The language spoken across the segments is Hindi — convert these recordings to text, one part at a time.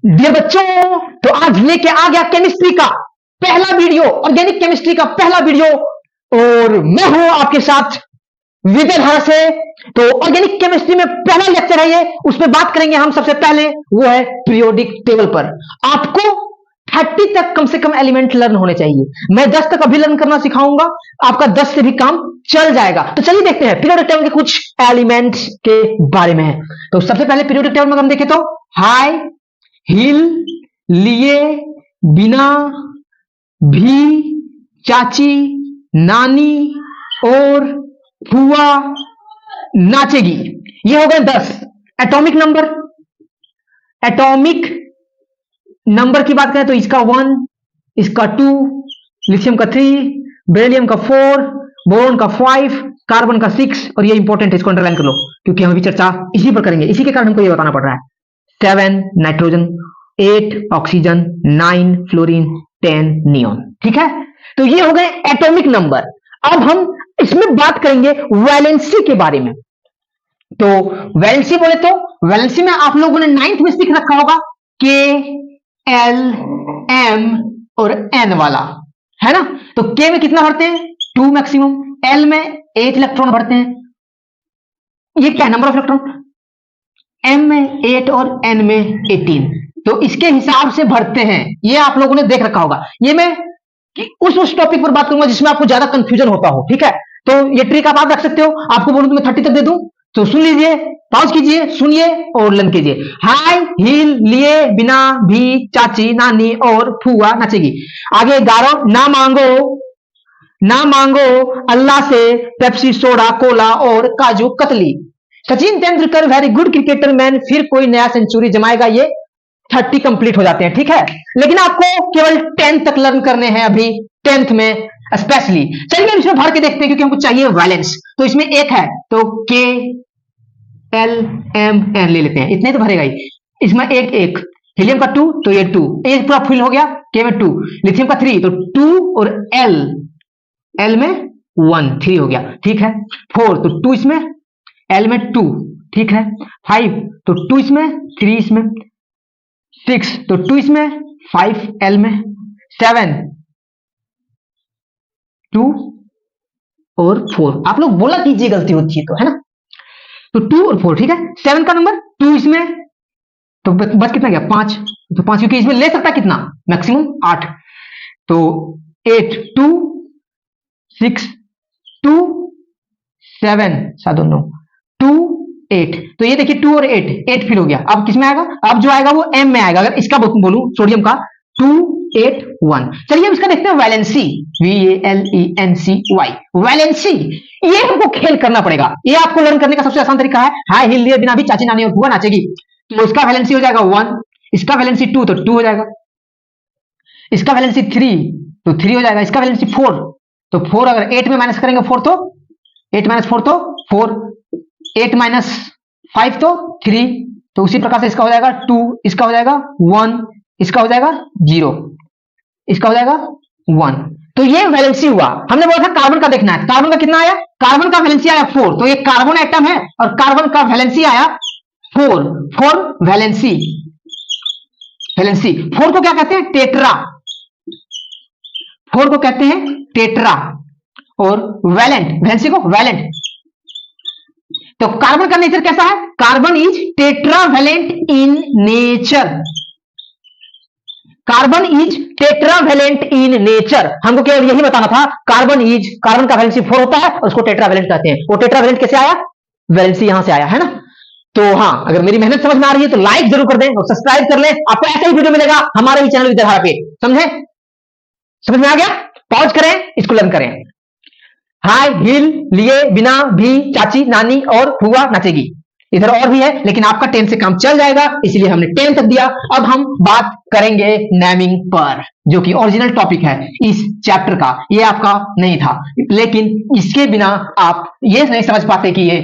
डियर बच्चों, तो आज लेके आ गया केमिस्ट्री का पहला वीडियो, ऑर्गेनिक केमिस्ट्री का पहला वीडियो। और मैं हूं आपके साथ विजय धारा से। तो ऑर्गेनिक केमिस्ट्री में पहला लेक्चर है ये, उसमें बात करेंगे हम सबसे पहले, वो है पीरियोडिक टेबल पर। आपको 30 तक कम से कम एलिमेंट लर्न होने चाहिए। मैं 10 तक अभी लर्न करना सिखाऊंगा, आपका 10 से भी काम चल जाएगा। तो चलिए देखते हैं पीरियोडिक टेबल के कुछ एलिमेंट्स के बारे में। तो सबसे पहले पीरियोडिक टेबल में हम देखें तो हाई, हिल, लिए, बिना, भी, चाची, नानी और फुआ नाचेगी, ये हो गए 10 एटॉमिक नंबर। एटॉमिक नंबर की बात करें तो इसका 1, इसका 2, लिथियम का 3, बेरिलियम का 4, बोरॉन का 5, कार्बन का 6, और ये इंपॉर्टेंट है, इसको अंडरलाइन कर लो क्योंकि हम अभी चर्चा इसी पर करेंगे, इसी के कारण हमको ये बताना पड़ रहा है। 7 नाइट्रोजन, 8 ऑक्सीजन, 9 फ्लोरीन, 10 नियॉन। ठीक है, तो ये हो गए एटॉमिक नंबर। अब हम इसमें बात करेंगे वैलेंसी के बारे में। तो वैलेंसी बोले तो वैलेंसी में आप लोगों ने 9th में सीख रखा होगा के, एल, एम और एन वाला, है ना। तो के में कितना भरते हैं? 2 मैक्सिमम। एल में 8 इलेक्ट्रॉन भरते हैं, ये क्या नंबर ऑफ इलेक्ट्रॉन? एम में 8 और एन में 18। तो इसके हिसाब से भरते हैं, ये आप लोगों ने देख रखा होगा। ये मैं उस टॉपिक पर बात करूंगा जिसमें आपको ज्यादा कंफ्यूजन होता हो। ठीक है, तो ये ट्रिक आप रख सकते हो। आपको बोलूं तो मैं 30 तक दे दूं, तो सुन लीजिए, पॉज कीजिए, सुनिए और लर्न कीजिए। हाई, हिल, लिए, बिना, भी, चाची, नानी और फुआ नाचेगी। आगे 11 ना मांगो अल्लाह से पेप्सी, सोडा, कोला और kaju katli. Sachin Tendulkar very good cricketer man, फिर कोई नया सेंचुरी जमाएगा। ये 30 कंप्लीट हो जाते हैं। ठीक है, लेकिन आपको केवल 10 तक लर्न करने हैं अभी, 10th में स्पेशली। चलिए इसमें भर के देखते हैं क्योंकि हमको चाहिए वैलेंस। तो इसमें एक है तो के, एल, एम, एन ले लेते हैं, इतने तो भरेगा ही। इसमें एक हीलियम का 2 तो ये 2, एक पूरा फिल हो गया। के में 2, लिथियम का 3 तो 2 और एल में 1, 3 हो गया। ठीक है, 4 तो 2 इसमें, एल में 2, ठीक है। 5 तो 2 इसमें, 3 इसमें, 6 तो 2 इसमें, 5 एल में, 7 2 और 4। आप लोग बोला कीजिए गलती होती है तो, है ना। तो 2 और 4, ठीक है। 7 का नंबर 2 इसमें, तो बस कितना गया? 5। तो 5 क्योंकि इसमें ले सकता कितना? मैक्सिमम 8। तो 8 2 6 2 7 7 9 2 8। तो ये देखिए 2 और 8 फिल हो गया। अब किसमें आएगा? अब जो आएगा वो एम में आएगा। अगर इसका बोलूं सोडियम का 2 8 1। चलिए हम इसका देखते हैं वैलेंसी, VALENCY। वैलेंसी ये हमको खेल करना पड़ेगा, ये आपको लर्न करने का सबसे आसान तरीका है। हाई, हिल, लिए, बिना, भी, चाची, नानी और फुआ नाचेगी। तो इसका वैलेंसी हो जाएगा 1, इसका वैलेंसी 2 तो 2 हो जाएगा, इसका वैलेंसी 3 तो 3 हो जाएगा, इसका वैलेंसी 4 तो 4। अगर 8 में माइनस करेंगे 4 तो 8 माइनस 4 तो 4, 8 माइनस 5 तो 3। तो उसी प्रकार से इसका हो जाएगा 2, इसका हो जाएगा 1, इसका हो जाएगा 0, इसका हो जाएगा 1। तो ये वैलेंसी हुआ। हमने बोला था कार्बन का देखना है, कार्बन का कितना आया? कार्बन का वैलेंसी आया 4, तो ये कार्बन एटम है और कार्बन का वैलेंसी आया 4 वैलेंसी। 4 को क्या कहते हैं? टेट्रा। 4 को कहते हैं टेट्रा। और वैलेंसी को वैलेंट। तो कार्बन का नेचर कैसा है? Carbon is tetravalent in nature. Carbon is tetravalent in nature. हमको केवल यही बताना था। कार्बन का वैलेंसी 4 होता है और उसको टेट्रावैलेंट कहते हैं। वो टेट्रावैलेंट कैसे आया? वैलेंसी यहां से आया, है ना। तो हाँ, अगर मेरी मेहनत समझ में आ रही है तो लाइक जरूर कर दें और सब्सक्राइब कर लें। आपको ऐसा ही वीडियो मिलेगा हमारे ही चैनल विद्याधारा पे। समझे? समझ में आ गया? पॉज करें, इसको लर्न करें। हाई, हिल, लिए, बिना, भी, चाची, नानी और फुआ नाचेगी। इधर और भी है लेकिन आपका 10 से काम चल जाएगा, इसलिए हमने 10 तक दिया। अब हम बात करेंगे नेमिंग पर, जो कि ओरिजिनल टॉपिक है इस चैप्टर का। ये आपका नहीं था, लेकिन इसके बिना आप ये नहीं समझ पाते कि ये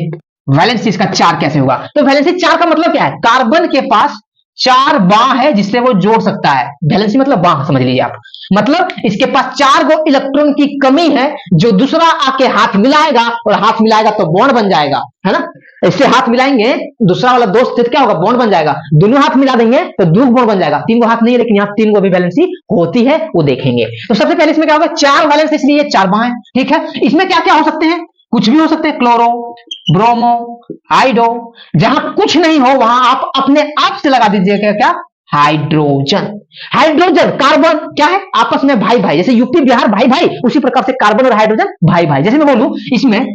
वैलेंसी इसका 4 कैसे हुआ। तो वैलेंसी 4 का मतलब क्या है? कार्बन के पास 4 बाह है जिससे वो जोड़ सकता है। वैलेंसी मतलब बाह, समझ लीजिए आप। मतलब इसके पास 4 गो इलेक्ट्रॉन की कमी है, जो दूसरा आके हाथ मिलाएगा, और हाथ मिलाएगा तो बॉन्ड बन जाएगा, है ना। इससे हाथ मिलाएंगे, दूसरा वाला दोस्त तो क्या होगा, बॉन्ड बन जाएगा। दोनों हाथ मिला देंगे तो दो बॉन्ड बन जाएगा। 3 गो हाथ नहीं है, लेकिन यहाँ 3 गो भी वैलेंसी होती है, वो देखेंगे। तो सबसे पहले इसमें क्या होगा, 4 वैलेंस, इसलिए 4 बाह है, ठीक है। इसमें क्या क्या हो सकते हैं, कुछ भी हो सकते हैं, क्लोरो, ब्रोमो, आइडो। जहां कुछ नहीं हो वहां आप अपने आप से लगा दीजिएगा क्या, हाइड्रोजन। हाइड्रोजन कार्बन क्या है, आपस में भाई भाई, जैसे यूपी बिहार भाई भाई, उसी प्रकार से कार्बन और हाइड्रोजन भाई भाई। जैसे मैं बोलूं इसमें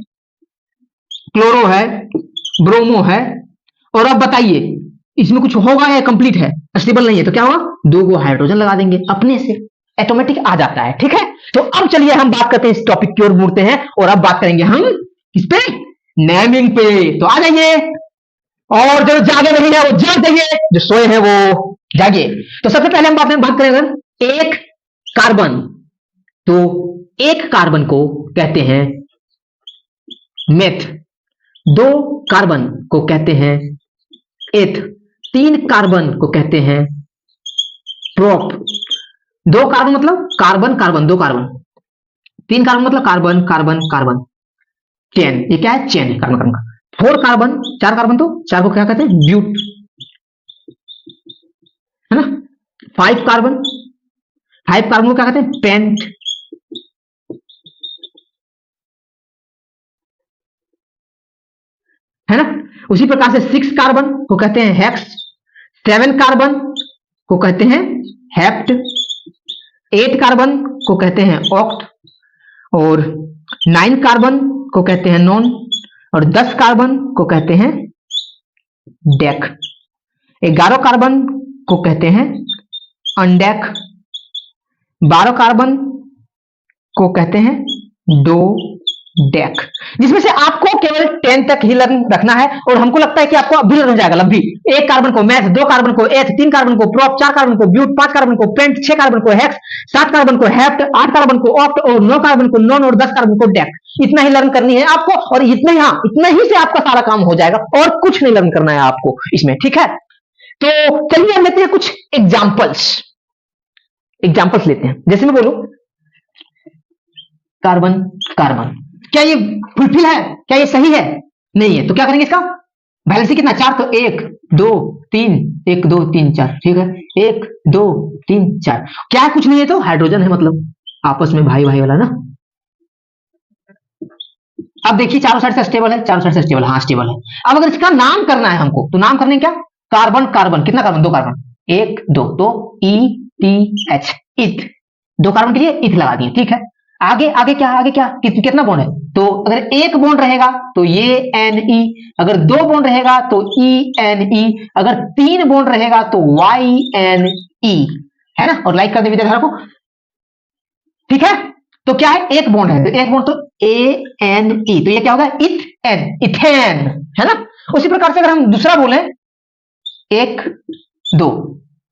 क्लोरो है, ब्रोमो है, और अब बताइए इसमें कुछ होगा या कंप्लीट है, स्टेबल नहीं है, तो क्या होगा, 2 गो हाइड्रोजन लगा देंगे, अपने से ऑटोमेटिक आ जाता है, ठीक है। तो अब चलिए हम बात करते हैं, इस टॉपिक की ओर मुड़ते हैं, और अब बात करेंगे हम किस पे, नेमिंग पे। तो आ जाइए, और जो जागे नहीं है वो जाग जाइए, जो सोए हैं वो जागिए। तो सबसे पहले हम बात करेंगे एक कार्बन। तो एक कार्बन को कहते हैं मेथ, 2 कार्बन को कहते हैं एथ, 3 कार्बन को कहते हैं प्रोप। 2 कार्बन मतलब कार्बन कार्बन, 2 कार्बन, 3 कार्बन मतलब कार्बन कार्बन कार्बन, चेन, ये क्या है, चेन है कार्बन कार्बन का। 4 कार्बन, 4 कार्बन, तो 4 को क्या कहते हैं, ब्यूट, है ना। 5 कार्बन, 5 कार्बन को क्या कहते हैं, पेंट, है ना। उसी प्रकार से 6 कार्बन को कहते हैं हेक्स, 7 कार्बन को कहते हैं हेप्ट, 8 कार्बन को कहते हैं ऑक्ट, और 9 कार्बन को कहते हैं नॉन, और 10 कार्बन को कहते हैं डेक, 11 कार्बन को कहते हैं अनडेक, 12 कार्बन को कहते हैं दो डेक। जिसमें से आपको केवल 10 तक ही लर्न रखना है, और हमको लगता है कि आपको अभी लर्न हो जाएगा लंबी। 1 कार्बन को मैथ, 2 कार्बन को एथ, 3 कार्बन को प्रोप, 4 कार्बन को ब्यूट, 5 कार्बन को पेंट, 6 कार्बन को हेक्स, 7 कार्बन को हेप्ट, 8 कार्बन को ऑक्ट, और 9 कार्बन को नॉन, और 10 कार्बन को डेक। इतना ही लर्न करनी है आपको, और इतना ही, हाँ इतना ही से आपका सारा काम हो जाएगा, और कुछ नहीं लर्न करना है आपको इसमें, ठीक है। तो चलिए हम लेते हैं कुछ एग्जाम्पल्स लेते हैं। जैसे मैं बोलूं कार्बन कार्बन, क्या ये फुलफिल है, क्या ये सही है, नहीं है, तो क्या करेंगे, इसका वैलेंसी कितना, 4, तो 1 2 3, 1 2 3 4, ठीक है, 1 2 3 4, क्या है, कुछ नहीं है, तो हाइड्रोजन है, मतलब आपस में भाई भाई वाला ना। अब देखिए चारों साइड से स्टेबल है, चारों साइड से स्टेबल, हाँ स्टेबल है। अब अगर इसका नाम करना है हमको, तो नाम करने क्या, कार्बन कार्बन, कितना कार्बन, 2 कार्बन, 1 2, तो ETH, इथ, 2 कार्बन के लिए इथ लगा दिए, ठीक है। आगे आगे क्या, आगे क्या, कितना बॉन्ड है, तो अगर 1 बॉन्ड रहेगा तो ये NE, अगर 2 बॉन्ड रहेगा तो ENE, अगर 3 बॉन्ड रहेगा तो YNE, है ना। और लाइक कर दे विद्याधारा को, ठीक है। तो क्या है, 1 बॉन्ड है, तो 1 बॉन्ड तो ANE, तो ये क्या होगा, इथेन, है ना। उसी प्रकार से अगर हम दूसरा बोले 1 2,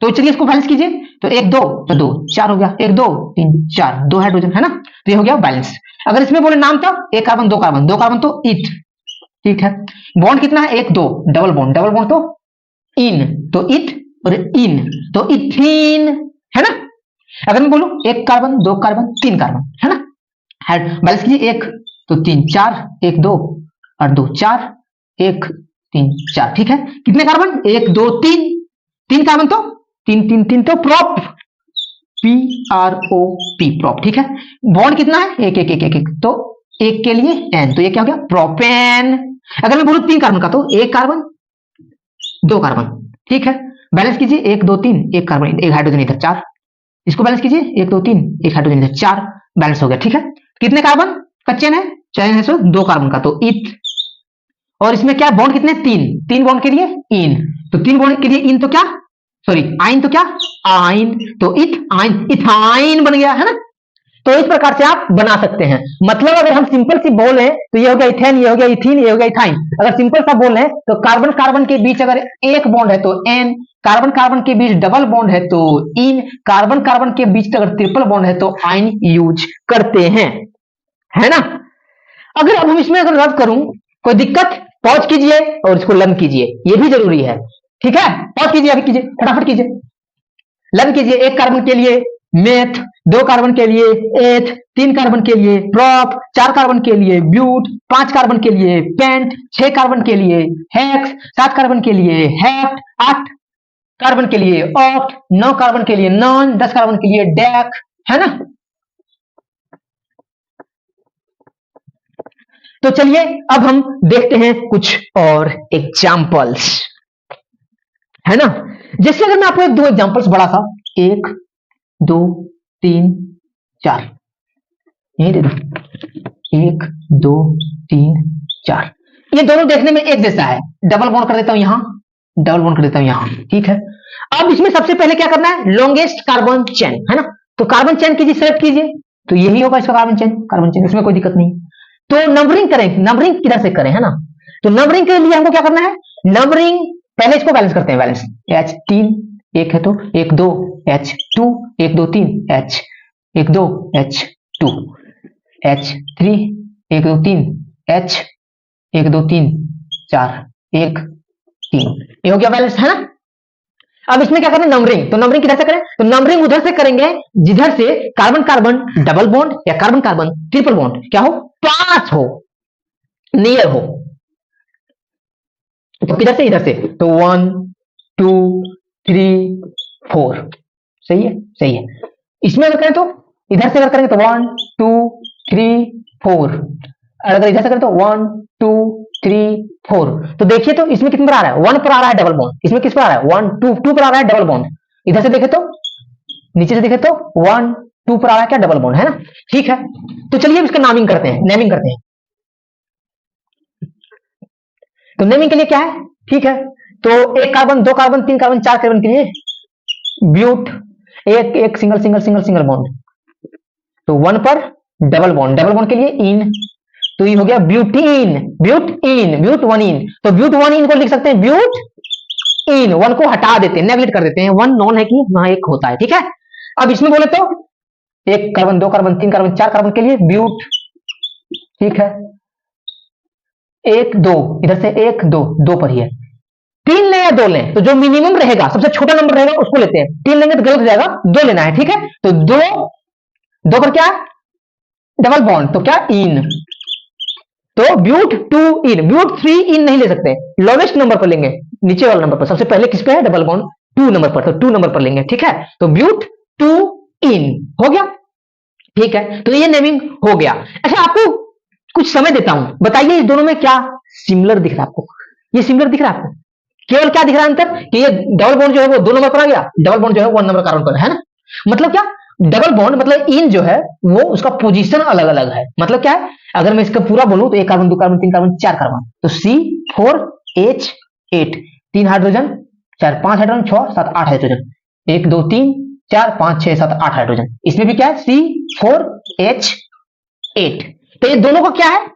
तो चलिए इसको बैलेंस कीजिए, तो 1 2, तो 2 4 हो गया, 1 2 3 4, 2 हाइड्रोजन, है ना, तो ये हो गया बैलेंस। अगर इसमें बोले नाम था 1 कार्बन 2 कार्बन, 2 कार्बन तो इथ, ठीक है। बॉन्ड कितना है, 1 2, डबल बॉन्ड तो इन, तो इथ और इन, तो इथीन, है ना। अगर मैं बोलूं 1 कार्बन 2 कार्बन 3 कार्बन, है ना, बैलेंस कीजिए, 1 तो 3 4, 1 2 और 2 4, 1 3 4, ठीक है। कितने कार्बन, 1 2 3, 3 कार्बन तो 3 3 3, तो प्रोप, PROP, प्रोप, ठीक है। बॉन्ड कितना है, 1 1 1 1 1, तो 1 के लिए N, तो ये क्या हो गया, प्रोपेन। अगर मैं बोलूं 3 कार्बन का, तो 1 कार्बन 2 कार्बन, ठीक है। बैलेंस कीजिए, 1 2 3, 1 कार्बन 1 हाइड्रोजन इधर 4, इसको बैलेंस कीजिए, 1 2 3, 1 हाइड्रोजन इधर 4, बैलेंस हो गया, ठीक है। कितने कार्बन का चेन है, सो 2 कार्बन का, तो इथ, और इसमें क्या बॉन्ड कितने, 3 बॉन्ड के लिए इन, तो 3 बॉन्ड के लिए इन, तो क्या, सॉरी आइन, तो क्या आइन, तो इथ आइन, इथाइन बन गया, है ना। तो इस प्रकार से आप बना सकते हैं। मतलब अगर हम सिंपल सी बोले तो ये हो गया इथेन, ये हो गया इथीन, ये हो गया इथाइन। अगर सिंपल सा बोले तो कार्बन कार्बन के बीच अगर 1 बॉन्ड है तो N, कार्बन कार्बन के बीच डबल बॉन्ड है तो इन, कार्बन कार्बन के बीच अगर ट्रिपल बॉन्ड है तो आइन यूज करते हैं, है ना। अगर अब हम इसमें अगर रब करूं, कोई दिक्कत, पॉज कीजिए और इसको लर्न कीजिए, ये भी जरूरी है। ठीक है, और कीजिए, अभी कीजिए, फटाफट कीजिए, लर्न कीजिए। एक कार्बन के लिए मेथ, 2 कार्बन के लिए एथ, 3 कार्बन के लिए प्रॉप, 4 कार्बन के लिए ब्यूट, 5 कार्बन के लिए पेंट, 6 कार्बन के लिए हेक्स, 7 कार्बन के लिए हेक्ट, 8 कार्बन के लिए ऑक्ट, 9 कार्बन के लिए नॉन, 10 कार्बन के लिए डेक, है ना। तो चलिए अब हम देखते हैं कुछ और एग्जाम्पल्स, है ना। जैसे अगर मैं आपको एक 2 एग्जाम्पल्स बड़ा सा, 1 2 3 4, यही दे दो, 1 2 3 4, ये दोनों देखने में एक जैसा है। डबल बॉन्ड कर देता हूं यहां, डबल बॉन्ड कर देता हूं यहां, ठीक है। अब इसमें सबसे पहले क्या करना है, लॉन्गेस्ट कार्बन चेन, है ना। तो कार्बन चेन कीजिए, सेलेक्ट कीजिए, तो यही होगा इसका कार्बन चेन, कार्बन चेन, इसमें कोई दिक्कत नहीं। तो नंबरिंग करें, नंबरिंग किधर से करें, है ना। तो नंबरिंग के लिए हमको क्या करना है, नंबरिंग पहले इसको बैलेंस करते हैं, बैलेंस H3 एक है तो 1 2 H2 1 2 3 H 1 2 H2 H3 1 2 3 H 1 2 3 4 1 3, ये हो गया बैलेंस, है ना। अब इसमें क्या करें, नंबरिंग, तो नंबरिंग किधर से करें, तो नंबरिंग उधर से करेंगे जिधर से कार्बन कार्बन डबल बॉन्ड या कार्बन कार्बन ट्रिपल बॉन्ड क्या हो, पास हो, नियर हो। तो किधर से, इधर से, तो 1 2 3 4, सही है, सही है। इसमें अगर करें तो इधर से अगर करेंगे तो 1 2 3 4, और अगर इधर से करें तो 1 2 3 4, तो देखिए तो इसमें कितने पर आ रहा है, 1 पर आ रहा है डबल बॉन्ड, इसमें किस पर आ रहा है 1 2 पर आ रहा है डबल बॉन्ड। इधर से देखे तो, नीचे से देखे तो 1 2 पर आ रहा है क्या, डबल बॉन्ड, है ना। ठीक है, तो चलिए इसका नामिंग करते हैं, नेमिंग करते हैं। तो नेमिंग के लिए क्या है, ठीक है, तो 1 कार्बन 2 कार्बन 3 कार्बन 4 कार्बन के लिए ब्यूट, एक एक single single single single bond, तो 1 पर डबल बॉन्ड, डबल बॉन्ड के लिए इन, तो ये हो गया ब्यूटीन, ब्यूट इन, ब्यूट 1 इन, तो ब्यूट 1 इन को लिख सकते हैं ब्यूट इन, 1 को हटा देते हैं, नेगलेक्ट कर देते हैं, 1 नॉन है कि वहां एक होता है, ठीक है। अब इसमें बोले तो 1 कार्बन 2 कार्बन 3 कार्बन 4 कार्बन के लिए ब्यूट, ठीक है, 1 2, इधर से 1 2 2 पर ही है, 3 लें या 2 लें, तो जो मिनिमम रहेगा, सबसे छोटा नंबर रहेगा उसको लेते हैं, 3 लेंगे तो गलत हो जाएगा, 2 लेना है, ठीक है। तो 2 2 पर क्या, डबल बॉन्ड, तो क्या इन, तो ब्यूट 2 इन, ब्यूट 3 इन नहीं ले सकते, लोवेस्ट नंबर पर लेंगे, नीचे वाला नंबर पर, सबसे पहले किस पे है डबल बॉन्ड, 2 नंबर पर, तो 2 नंबर पर लेंगे, ठीक है। तो ब्यूट 2 इन हो गया, ठीक है, तो ये नेमिंग हो गया। अच्छा आपको कुछ समय देता हूं, बताइए इस दोनों में क्या सिमिलर दिख रहा है आपको, ये सिमिलर दिख रहा है आपको, केवल क्या दिख रहा है अंतर कि ये डबल बॉन्ड जो है वो 2 नंबर पर आ गया, डबल बॉन्ड जो है 1 नंबर कार्बन पर है ना। मतलब क्या, डबल बॉन्ड मतलब इन जो है वो उसका पोजीशन अलग अलग है, मतलब क्या है, अगर मैं इसका पूरा बोलूं तो 1 कार्बन 2 कार्बन 3 कार्बन 4 कार्बन, तो C4H8, 3 hydrogen 4 5 hydrogen 6 7 8 hydrogen, 1 2 3 4 5 6 7 8 hydrogen, इसमें भी क्या है C4H8। तो ये दोनों का क्या है,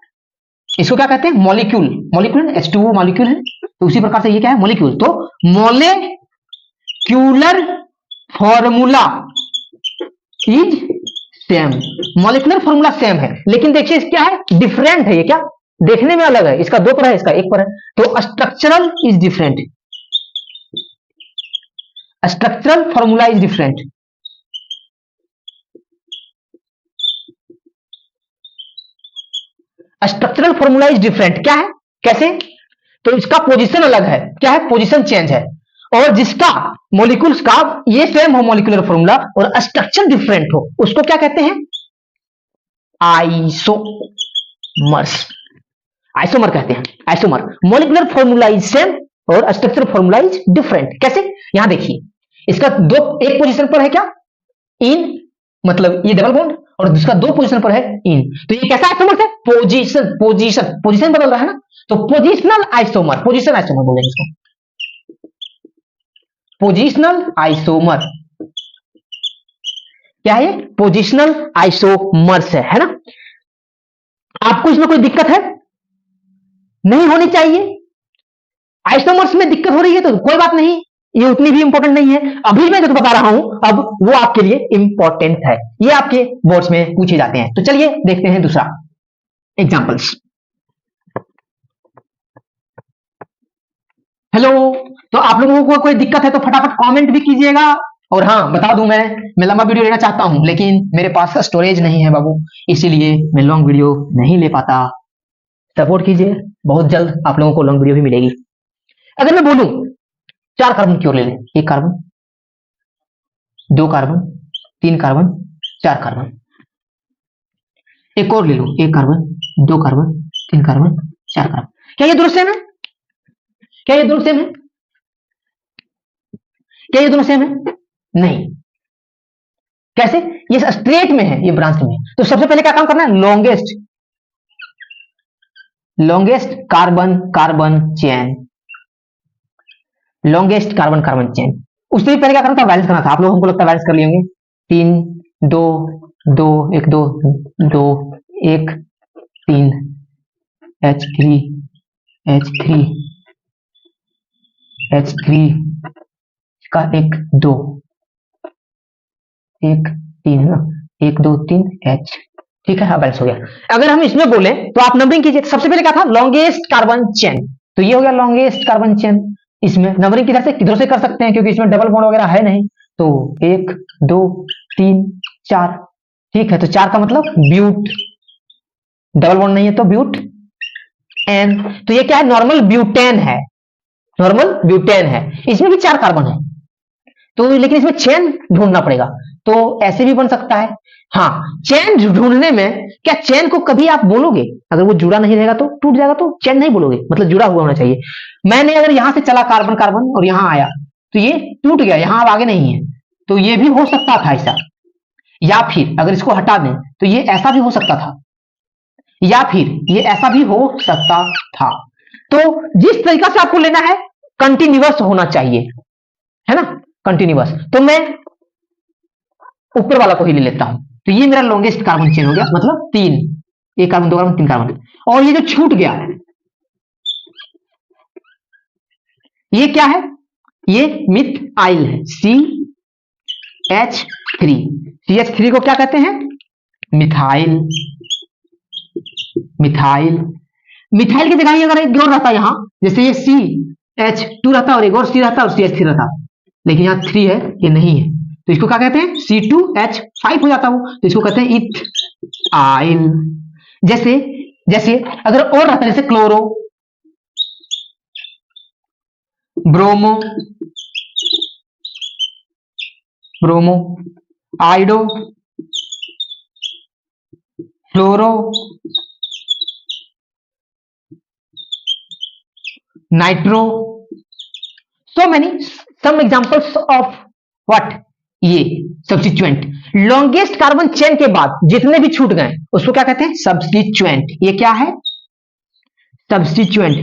इसको क्या कहते हैं, मॉलिक्यूल, मॉलिक्यूल H2O मॉलिक्यूल है, तो उसी प्रकार से ये क्या है, मॉलिक्यूल, तो molecular formula is same, molecular formula same है, लेकिन देखिए क्या है, डिफरेंट है, ये क्या देखने में अलग है, इसका 2 पर है, इसका 1 पर है, तो structural is different, structural formula is different. Structural formula is different क्या है, कैसे, तो इसका पोजीशन अलग है, क्या है, पोजीशन चेंज है, और जिसका मॉलिक्यूल्स का ये सेम हो मॉलिक्यूलर फॉर्मूला और स्ट्रक्चर डिफरेंट हो, उसको क्या कहते हैं, आइसोमर्स, आइसोमर कहते हैं, isomer, molecular formula is same और स्ट्रक्चर फॉर्मूला इज डिफरेंट, कैसे, यहां देखिए इसका 2 एक पोजीशन पर है क्या, इन, मतलब ये डबल बॉन्ड, और जिसका 2 पोजीशन पर है इन, तो ये कैसा आइसोमर है, पोजीशन, पोजीशन पोजीशन बदल रहा है ना, तो पोजिशनल आइसोमर, पोजीशन आइसोमर बोलेंगे इसको, पोजिशनल आइसोमर, क्या है, पोजिशनल आइसोमर्स है ना। आपको इसमें कोई दिक्कत है, नहीं होनी चाहिए, आइसोमर्स में दिक्कत हो रही है तो कोई बात नहीं, ये उतनी भी इंपॉर्टेंट नहीं है, अभी मैं जो बता रहा हूं अब वो आपके लिए इंपॉर्टेंट है, ये आपके बोर्ड्स में पूछे जाते हैं। तो चलिए देखते हैं दूसरा एग्जांपल्स। हेलो। तो आप लोगों को कोई दिक्कत है तो फटाफट कमेंट भी कीजिएगा। और हाँ, बता दूं, मैं लंबा वीडियो लेना चाहता हूं, लेकिन मेरे पास स्टोरेज नहीं है बाबू, इसीलिए मैं लॉन्ग वीडियो नहीं ले पाता। सपोर्ट कीजिए, बहुत जल्द आप लोगों को लॉन्ग वीडियो भी मिलेगी। अगर मैं बोलूं 4 कार्बन क्यों ले लें, 1 कार्बन, 2 कार्बन, 3 कार्बन, 4 कार्बन, एक और ले लो, 1 कार्बन, 2 कार्बन, 3 कार्बन, 4 कार्बन। क्या ये दोनों सेम है? क्या ये दोनों सेम है? क्या ये दोनों सेम है? नहीं। कैसे? ये स्ट्रेट में है, ये ब्रांच में है। तो सबसे पहले क्या काम करना है? Longest carbon carbon chain, longest carbon carbon chain. उससे भी पहले क्या करना था? बैलेंस करना था। आप लोग हमको लगता है बैलेंस कर लिए होंगे। 3 2 2 1 2 2 1 3 H3 H3 H3 का 1 2 1 3 है ना, 1 2 3 H। ठीक है, हाँ बैलेंस हो गया। अगर हम इसमें बोले तो आप नंबरिंग कीजिए। सबसे पहले क्या था? लॉन्गेस्ट कार्बन चेन, तो ये हो गया लॉन्गेस्ट कार्बन चेन। इसमें नंबरिंग किधर से कर सकते हैं, क्योंकि इसमें डबल बॉन्ड वगैरह है नहीं। तो 1 2 3 4। ठीक है, तो 4 का मतलब ब्यूट, डबल बॉन्ड नहीं है तो ब्यूट एन। तो ये क्या है? नॉर्मल ब्यूटेन है, नॉर्मल ब्यूटेन है। इसमें भी 4 कार्बन है, तो लेकिन इसमें चेन ढूंढना पड़ेगा। तो ऐसे भी बन सकता है। हाँ, चेन ढूंढने में क्या चेन को कभी आप बोलोगे? अगर वो जुड़ा नहीं रहेगा तो टूट जाएगा, तो चेन नहीं बोलोगे, मतलब जुड़ा हुआ होना चाहिए। मैंने अगर यहां से चला कार्बन कार्बन और यहां आया तो ये टूट गया, यहां अब आगे नहीं है, तो ये भी हो सकता था ऐसा। या फिर अगर इसको हटा दें तो ये ऐसा भी हो सकता था, या फिर ये ऐसा भी हो सकता था। तो जिस तरीका से आपको लेना है, कंटिन्यूअस होना चाहिए, है ना, कंटिन्यूअस। तो मैं ऊपर वाला को ही ले लेता हूं। तो ये मेरा लॉन्गेस्ट कार्बन चेन हो गया, मतलब 3, 1 कार्बन 2 कार्बन 3 कार्बन। और ये जो छूट गया ये क्या है? ये मिथाइल है, CH3। CH3 को क्या कहते हैं? मिथाइल। मिथाइल, मिथाइल की जगह अगर एक और रहता यहां, जैसे ये CH2 रहता और एक और C रहता और CH3 रहता, लेकिन यहाँ 3 है, ये नहीं है, तो इसको क्या कहते हैं? C2H5 हो जाता हो, तो इसको कहते हैं इथाइल। जैसे जैसे अगर और रहता, जैसे chloro, bromo, bromo, आइडो, fluoro, nitro, so many, some examples of what? ये सब्स्टिट्यूएंट। लॉन्गेस्ट कार्बन चेन के बाद जितने भी छूट गए उसको क्या कहते हैं? सब्स्टिट्यूएंट। ये क्या है? सब्स्टिट्यूएंट।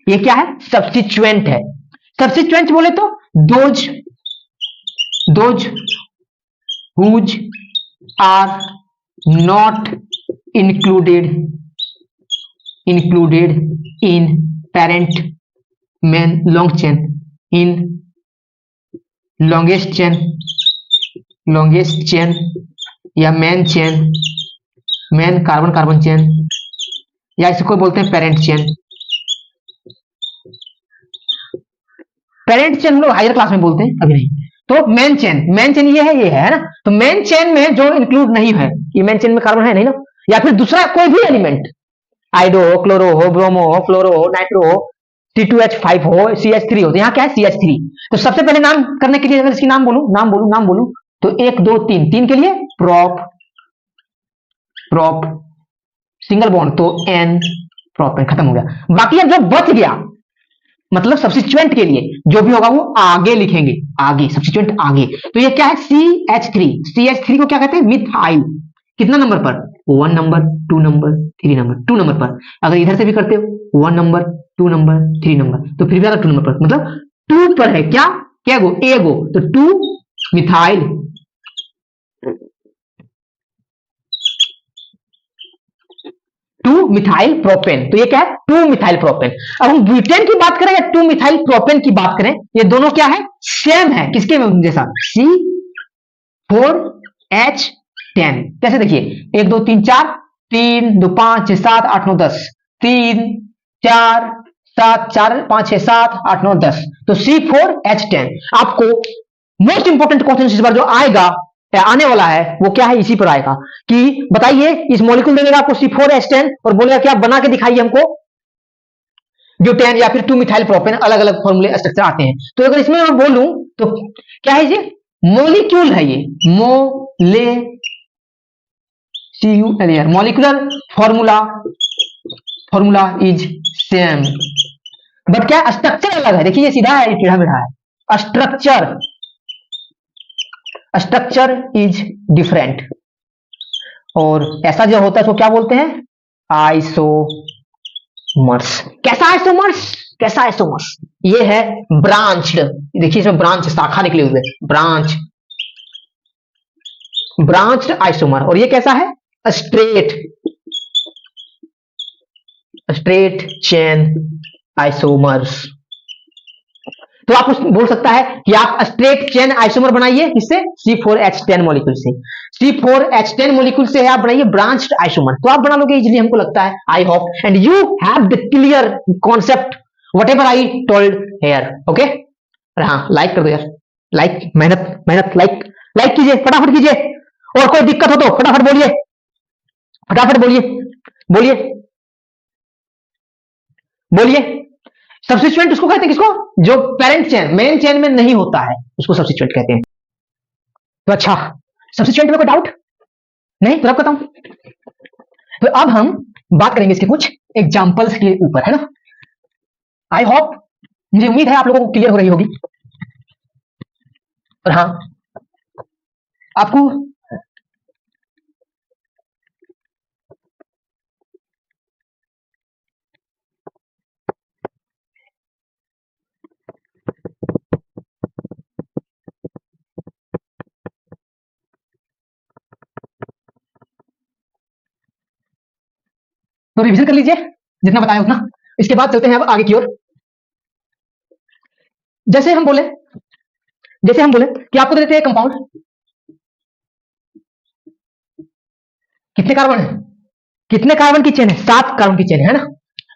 ये क्या है? सब्स्टिट्यूएंट है। सब्स्टिट्यूएंट बोले तो those whose are not included in parent main long chain in longest chain या main कार्बन कार्बन चेन, या इसको बोलते हैं पेरेंट चेन। पेरेंट चेन हम लोग हायर क्लास में बोलते हैं, अभी नहीं। तो मेन चेन ये है ना। तो मेन चेन में जो इंक्लूड नहीं है, ये मेन चेन में कार्बन है नहीं ना, या फिर दूसरा कोई भी एलिमेंट, आइडो हो, क्लोरो हो, ब्रोमो हो, फ्लोरो हो, नाइट्रो हो, C2H5 हो, CH3 हो, तो यहाँ क्या है? CH3। तो सबसे पहले नाम करने के लिए अगर इसकी नाम बोलूं तो 1 2 3 के लिए प्रोप सिंगल बॉन्ड, तो N प्रोपेन, खत्म हो गया। बाकी अब जो बच गया, मतलब सब्स्टिट्यूएंट के लिए जो भी होगा वो आगे लिखेंगे, आगे सब्स्टिट्यूएंट आगे। तो ये क्या है? CH3 को क्या कहते हैं? मिथाइल। कितना नंबर पर? 1 नंबर, 2 नंबर, 3 नंबर, 2 नंबर पर। अगर इधर से भी करते हो 1 नंबर, 2 नंबर, 3 नंबर, तो फिर भी अगर 2 नंबर पर, मतलब 2 पर है क्या गो? एगो, तो 2 मिथाइल। 2 methyl propane. तो ये क्या है? 2 मिथाइल प्रोपेन। अब हम ब्यूटेन की बात करें या 2 मिथाइल प्रोपेन की बात करें, ये दोनों क्या है? सेम है। किसके जैसा? C4H10। कैसे? देखिए 1 2 3 4, 3 2 5 6 7 8 9 10, 3 4 7 4 5 6 7 8 9 10, तो C4H10। आपको मोस्ट इंपोर्टेंट क्वेश्चन इस बार जो आएगा आने वाला है वो क्या है, इसी पर आएगा कि बताइए इस मॉलिक्यूल देगा आपको C4H10 और बोलेगा कि आप बना के दिखाइए हमको ब्यूटेन या फिर 2 मिथाइल प्रोपेन, अलग अलग फॉर्मूले स्ट्रक्चर आते हैं। तो अगर इसमें मैं बोलूं तो क्या है ये, मॉलिक्यूल है ये, molecular formula is same, but क्या स्ट्रक्चर अलग है। देखिए ये सीधा है, टेढ़ा मेढ़ा है, स्ट्रक्चर इज डिफरेंट। और ऐसा जो होता है उसको क्या बोलते हैं, आइसोमर्स। कैसा आइसोमर्स, ये है ब्रांच्ड, देखिए इसमें ब्रांच शाखा निकले हुए, ब्रांच्ड आइसोमर। और ये कैसा है, स्ट्रेट चेन आइसोमर्स। तो आप बोल सकता है कि आप स्ट्रेट चेन आइसोमर बनाइए, इससे C4H10 मॉलिक्यूल से, C4H10 मॉलिक्यूल से है आप बनाइए ब्रांच्ड आइसोमर। तो आप बना लोगे इजीली, हमको लगता है, I hope and you have the clear concept whatever I told here. Okay, हाँ लाइक कर दो यार, लाइक, मेहनत लाइक कीजिए, फटाफट कीजिए। और कोई दिक्कत हो तो फटाफट बोलिए। सब्स्टिट्यूएंट उसको कहते हैं, किसको, जो पेरेंट चेन मेन चेन में नहीं होता है उसको सब्स्टिट्यूएंट कहते हैं। तो अच्छा, सब्स्टिट्यूएंट में कोई डाउट नहीं, तो अब बताऊं। तो अब हम बात करेंगे इसके कुछ एग्जांपल्स के ऊपर, है ना। आई होप, मुझे उम्मीद है आप लोगों को क्लियर हो रही होगी। और हाँ, आपको तो रिवीजन कर लीजिए जितना बताया उतना। इसके बाद चलते हैं अब आगे की ओर। जैसे हम बोले कि आपको दे देते हैं कंपाउंड, कितने कार्बन है, कितने कार्बन की चेन है, 7 कार्बन की चेन है ना।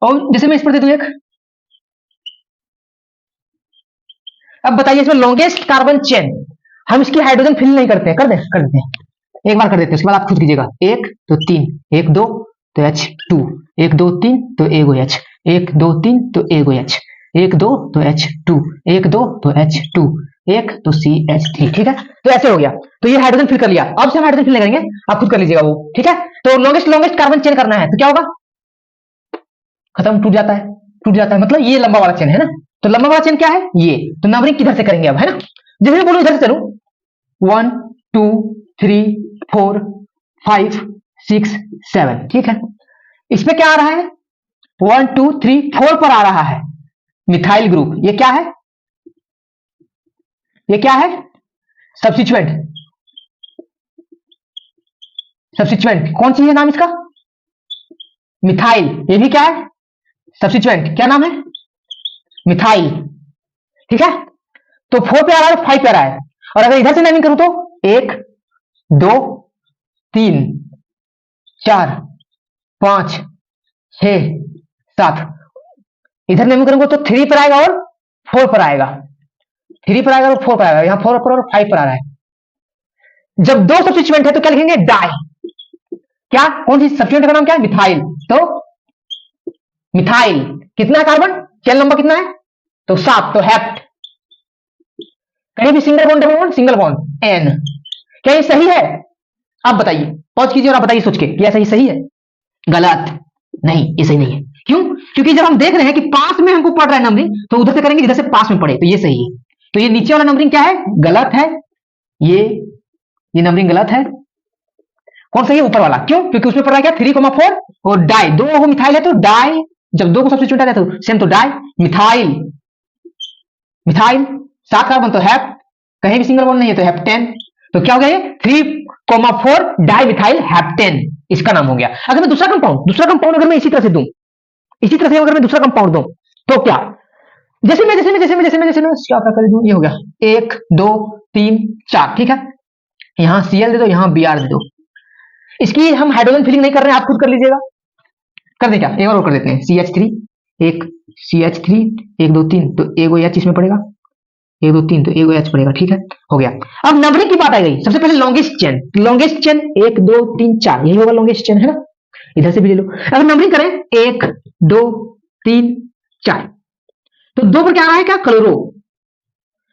और जैसे मैं इस पर दे दूं एक, अब बताइए इसमें लॉन्गेस्ट कार्बन चेन, हम इसकी हाइड्रोजन फिल नहीं करते हैं, कर देते हैं, एक बार कर देते हैं, उसके बाद आप खुद कीजिएगा। 1 तो 3, 1 2 तो H2, 1 2 3 तो एगो H, 1 2 3 तो एगो H, 1 2 तो H2, 1 2 तो H2, 1 तो CH3। ठीक है, तो ऐसे हो गया। तो ये हाइड्रोजन फिल कर लिया, अब से हम हाइड्रोजन फिल नहीं करेंगे, आप खुद कर लीजिएगा वो। ठीक है, तो लॉन्गेस्ट कार्बन चेन करना है, तो क्या होगा, खत्म, टूट जाता है, मतलब ये लंबा वाला चेन है ना। तो लंबा वाला चेन क्या है, ये। तो नंबरिंग किधर से करेंगे अब, है ना। जैसे बोलो इधर से चलो, 1 2 3 4 5 6 7। ठीक है, इसमें क्या आ रहा है, 1 2 3 4 पर आ रहा है मिथाइल ग्रुप। ये क्या है, सब्स्टिट्यूएंट। कौन सी है नाम इसका, मिथाइल। ये भी क्या है, सब्स्टिट्यूएंट। क्या नाम है, मिथाइल। ठीक है, तो 4 पे आ रहा है, 5 पे आ रहा है। और अगर इधर से नेमिंग करूं तो 1 2 3 4 5 6 7, इधर नेमिंग करूंगा तो 3 पर आएगा और 4 पर आएगा, 3 पर आएगा और 4 पर आएगा, यहां 4 पर और 5 पर आ रहा है। जब दो सब्स्टिट्यूएंट है तो क्या लिखेंगे, डाई। क्या, कौन सी सब्स्टिट्यूएंट का नाम क्या है, मिथाइल। तो मिथाइल कितना है कार्बन, चेन नंबर कितना है, तो 7, तो हेप्ट। कहीं भी single bond, double bond, single bond, ene. क्या ये सही है, आप बताइए, पॉज कीजिए और आप बताइए सोच के, क्या सही है, गलत, नहीं ये सही नहीं है। क्यों, क्योंकि जब हम देख रहे हैं कि पास में हमको पड़ रहा है नंबरिंग, तो उधर से करेंगे जिधर से पास में पड़े, तो ये सही है। तो ये नीचे वाला नंबरिंग क्या है, गलत है, ये नंबरिंग गलत है। कौन सही है, ऊपर वाला। क्यों, क्योंकि उसमें पड़ रहा है क्या, 3,4 और डाई, दो मिथाइल है तो डाई, जब दो को सब्स्टिट्यूट आता है तो सेम, तो डाई मिथाइल। 7 कार्बन तो हैप, कहीं भी सिंगल बॉन्ड नहीं है तो हेप्टेन। तो क्या हो गया, ये 3,4 डाई मिथाइल हेप्टेन, इसका नाम हो गया। अगर मैं दूसरा कंपाउंड अगर मैं इसी तरह से दूं, अगर मैं दूसरा कंपाउंड दूं, तो क्या, जैसे मैं क्या कर दूं, ये हो गया 1 2 3 4। ठीक है, यहां Cl दे दो, यहां Br दे दो। इसकी हम हाइड्रोजन फिलिंग नहीं कर रहे हैं, आप खुद कर लीजिएगा। कर दे क्या, एक और कर देते हैं, CH3 एक CH3 1 2 3 तो एगो H इसमें पड़ेगा, 1 2 3 तो एगो H पड़ेगा, ठीक है हो गया। अब नंबरिंग की बात आ गई, सबसे पहले लॉन्गेस्ट चेन, 1 2 3 4 यही होगा लॉन्गेस्ट चेन, है ना, इधर से भी ले लो। अगर नंबरिंग करें 1 2 3 4 तो 2 पर क्या आ रहा है, क्या क्लोरो,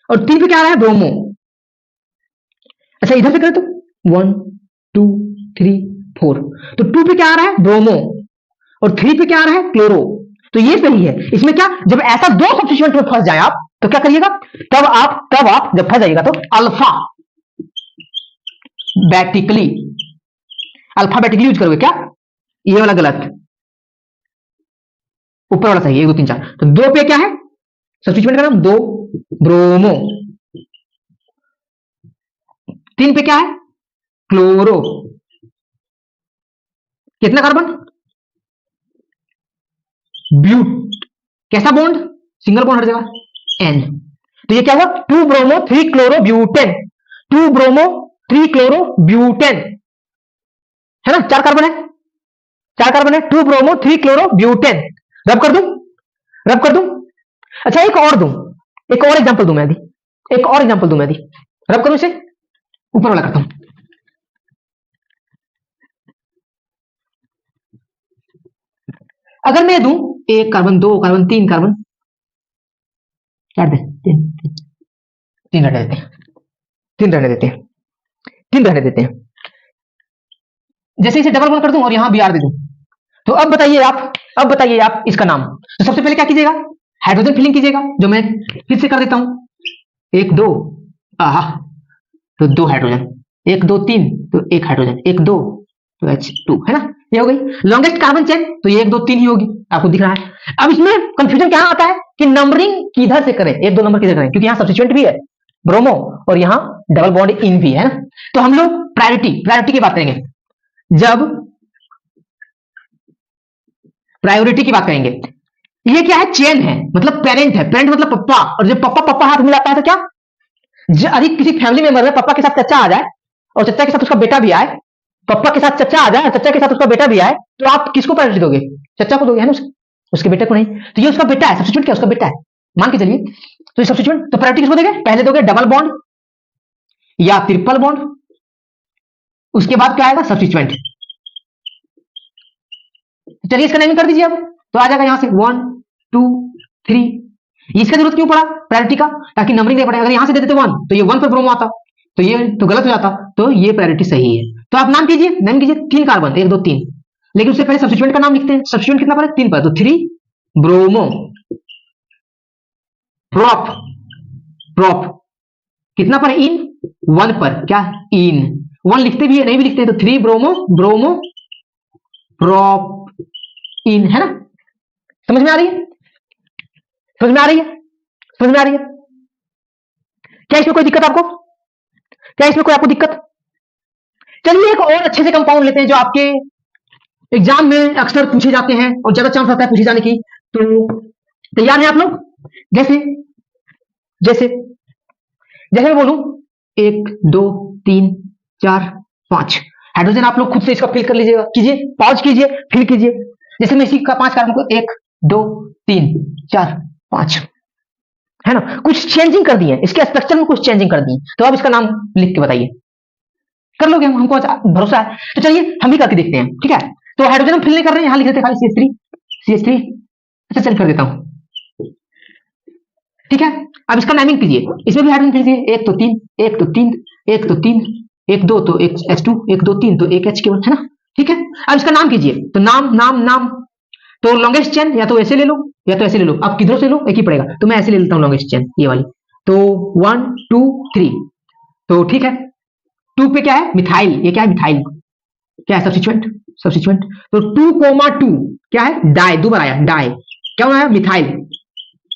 और 3 पे क्या आ रहा है, ब्रोमो। अच्छा इधर से करें तो 1 2 3 4 तो 2 पे क्या आ रहा है, ब्रोमो, और 3 पे क्या आ रहा है, क्लोरो। तो ये सही है। इसमें क्या, जब ऐसा दो सब्स्टिट्यूएंट में फंस जाए आप तो क्या करिएगा, तब आप जब फंस जाइएगा तो अल्फाबेटिकली यूज करोगे क्या, ये वाला गलत, ऊपर वाला सही है, 1 2 3 4 तो 2 पे क्या है सब्स्टिट्यूएंट का नाम, 2 ब्रोमो, 3 पे क्या है, क्लोरो, कितना कार्बन, ब्यूट, कैसा बॉन्ड, सिंगल बॉन्ड हर जगह एन, तो ये क्या हुआ, 2 bromo 3 chloro butane, 2 bromo 3 chloro butane, है ना, 4 कार्बन है, 4 कार्बन है, 2 ब्रोमो 3 क्लोरो ब्यूटेन। रब कर दूं, रब कर दूं, अच्छा एक और दूं, एक और एग्जांपल दूं मैं अभी, एक और एग्जांपल दूं मैं अभी, रब करूं इसे, ऊपर वाला करता हूं, अगर मैं दूं 1 कार्बन 2 कार्बन 3 कार्बन, काट दे, 3 रहने देते हैं, 3 रहने देते हैं, 3 रहने देते हैं, जैसे इसे डबल बॉन्ड कर दूं और यहां बी आर दे दूं, तो अब बताइए आप इसका नाम, तो सबसे पहले क्या कीजिएगा, हाइड्रोजन फिलिंग कीजिएगा, जो मैं फिर से कर देता हूं, 1 2 आहा तो 2 हाइड्रोजन, 1 2 3 तो 1 हाइड्रोजन, 1 2 तो H2, है ना, ये हो गई लॉन्गेस्ट कार्बन चेन, तो ये 1 2 3 ही होगी, आपको दिख रहा है। अब इसमें कंफ्यूजन क्या आता है कि नंबरिंग किधर से करें, 1 2 नंबर किधर करें, क्योंकि यहां सब्स्टिट्यूएंट भी है ब्रोमो और यहां डबल बॉन्ड इन भी है ना, तो हम लोग प्रायोरिटी की बात करेंगे, जब प्रायोरिटी की बात करेंगे, ये क्या है, चेन है, मतलब पेरेंट है, पेरेंट मतलब पप्पा, और जब पप्पा हाथ मिलाता है तो क्या, अधिक किसी फैमिली मेंबर में पप्पा के साथ चचा आ जाए और चचा के साथ उसका बेटा भी आए, पप्पा के साथ चचा आ जाए और चचा के साथ उसका बेटा भी आए, तो आप किसको प्रायोरिटी दोगे, चचा को दोगे, है ना, उसके बेटे को नहीं, तो ये उसका बेटा है, सब्स्टिट्यूएंट क्या उसका बेटा है, मान के चलिए, तो ये सब्स्टिट्यूएंट, तो प्रायोरिटी किसको दोगे, पहले दोगे डबल बॉन्ड या ट्रिपल बॉन्ड, उसके बाद क्या आएगा, सब्स्टिट्यूएंट। चलिए इसका नेमिंग कर दीजिए अब, तो आ जाएगा यहां से 1 2 3, इसका जरूरत क्यों पड़ा प्रायोरिटी का, ताकि नंबरिंग नहीं पड़े, अगर यहां से दे देते 1 तो ये 1 पर ब्रोमो आता, तो ये तो गलत हो जाता, तो ये प्रायोरिटी सही है। तो आप नाम कीजिए, नेम कीजिए 3 कार्बन 1 2 3, लेकिन उससे पहले सब्स्टिट्यूएंट का नाम लिखते हैं, सब्स्टिट्यूएंट कितना पर, 3 पर, तो 3 ब्रोमो प्रोप, प्रोप कितना पर, इन 1 पर, क्या इन 1 लिखते भी है नहीं भी लिखते हैं, तो 3 ब्रोमो ब्रोमो प्रोप इन, है ना, समझ में आ रही है, समझ में आ रही है, समझ में आ रही है, क्या इसमें कोई दिक्कत आपको, क्या इसमें कोई आपको दिक्कत, चलिए एक और अच्छे से कंपाउंड लेते हैं जो आपके एग्जाम में अक्सर पूछे जाते हैं और ज्यादा चांस रहता है पूछे जाने की, तो तैयार हैं आप लोग, जैसे जैसे जैसे मैं बोलूं 1 2 3 4 5 हाइड्रोजन, आप लोग खुद से इसका फिल कर लीजिएगा, कीजिए पॉज कीजिए फिल कीजिए, जैसे मैं इसी का 5 कार्बन को 1 2 3 4 5, है ना, कुछ चेंजिंग कर दिए, इसके स्ट्रक्चर में कुछ चेंजिंग कर दी, तो अब इसका नाम लिख के बताइए, कर लोगे, हमको भरोसा है, तो चलिए हम भी करके देखते हैं, ठीक है, तो हाइड्रोजन फिल नहीं कर रहे हैं, यहां लिख देते हैं खाली CH3, अच्छा चल कर देता हूं, ठीक है, अब इसका नेमिंग कीजिए, इसमें भी हाइड्रोजन फिल कीजिए, 1 तो 3 1 तो 3 1 तो 3 1 2 तो 1 H2 1 2 3 तो 1 H केवल, है ना, ठीक है, अब इसका नाम कीजिए, तो नाम नाम नाम, तो लॉन्गेस्ट चेन या तो ऐसे ले लो या तो ऐसे ले लो, आप किधरों से लो एक ही पड़ेगा, तो मैं ऐसे ले लेता हूं लॉन्गेस्ट चेन ये वाली, तो 1 2 3, तो ठीक है, 2 पे क्या है, मिथाइल, ये क्या है, मिथाइल, क्या है, सब्स्टिट्यूएंट, सब्स्टिट्यूएंट, तो 2,2 क्या है, डाई, दो बार आया डाई, क्या आया, मिथाइल,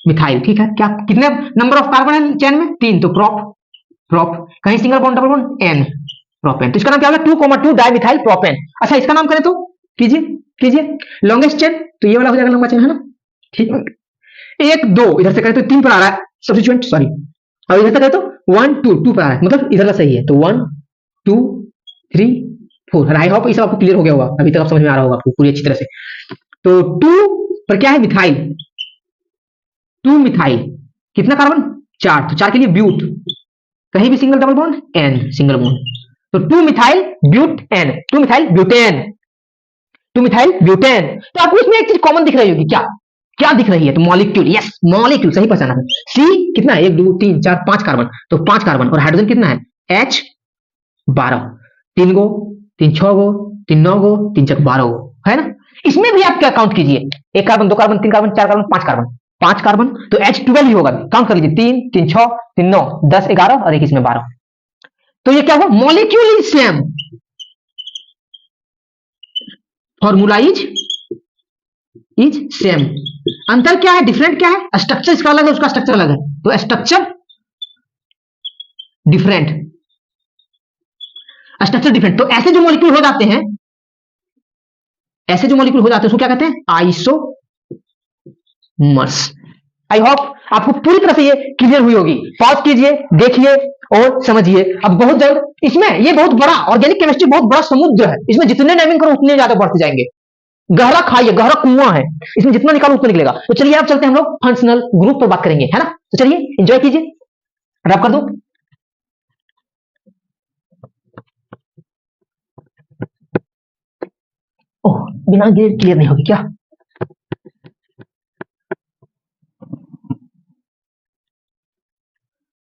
मिथाइल, ठीक है, क्या कितने नंबर ऑफ कार्बन है चेन में, 3, तो प्रोप, प्रोप कहीं single bond double bond ene, propene, तो इसका नाम क्या होगा, 2,2 डाई मिथाइल प्रोपेन। अच्छा इसका नाम करें तो कीजिए कीजिए, लॉन्गेस्ट चेन तो ये वाला हो जाएगा लंबा चेन, है ना, ठीक है, 1 2 इधर से करें तो 3 पर आ रहा है सब्स्टिट्यूएंट, सॉरी, और इधर से करें तो 1 2 2 पर आ रहा है, मतलब इधर का सही है, तो 1 2 3 4, आई होप ये सब आपको क्लियर हो गया होगा, अभी तक आप समझ में आ रहा होगा आपको पूरी अच्छी तरह से, तो 2 पर क्या है, मिथाइल, 2 मिथाइल, कितना कार्बन, 4, तो 4 के लिए ब्यूट, कहीं भी single double bond, ene single bond, तो 2 methyl but ene, 2 methyl butane, 2 methyl butane. तो आपको इसमें एक चीज कॉमन दिख रही होगी, क्या क्या दिख रही है, तो मॉलिक्यूल, यस मॉलिक्यूल, सही पहचाना है। सी कितना है, 1 2 3 4 5 कार्बन, तो 5 कार्बन, और हाइड्रोजन कितना है, H 12, 3 गो, 3 6 गो, 3 9 गो, 3 4 12 गो, है ना। इसमें भी आप क्या काउंट कीजिए, 1 carbon, 2 carbon, 3 carbon, 4 carbon, 5 carbon, 5 carbon, तो H12 ही होगा, काउंट कर लीजिए, 3 3 6 3 9 10 11 और एक इसमें 12, तो ये क्या हुआ, molecule is same, formula is same, अंतर क्या है, डिफरेंट क्या है, स्ट्रक्चर इसका अलग है, उसका स्ट्रक्चर अलग है, तो स्ट्रक्चर डिफरेंट, स्ट्रक्चर डिफरेंट। तो ऐसे जो मॉलिक्यूल हो जाते हैं, ऐसे जो मॉलिक्यूल हो जाते हैं उसको क्या कहते हैं, आइसोमर्स। आई होप आपको पूरी तरह से ये क्लियर हुई होगी, पॉज कीजिए, देखिए और समझिए। अब बहुत जल्द इसमें, ये बहुत बड़ा ऑर्गेनिक केमिस्ट्री बहुत बड़ा समुद्र है, इसमें जितने नेमिंग करो उतने ज्यादा बढ़ते जाएंगे, गहरा खाइए, गहरा कुआं है, इसमें जितना निकालो उतना निकलेगा। तो चलिए आप चलते हैं, हम लोग फंक्शनल ग्रुप पर बात करेंगे, है ना। तो चलिए एंजॉय कीजिए, रब कर दो। ओह, बिना गिरे क्लियर नहीं होगी क्या।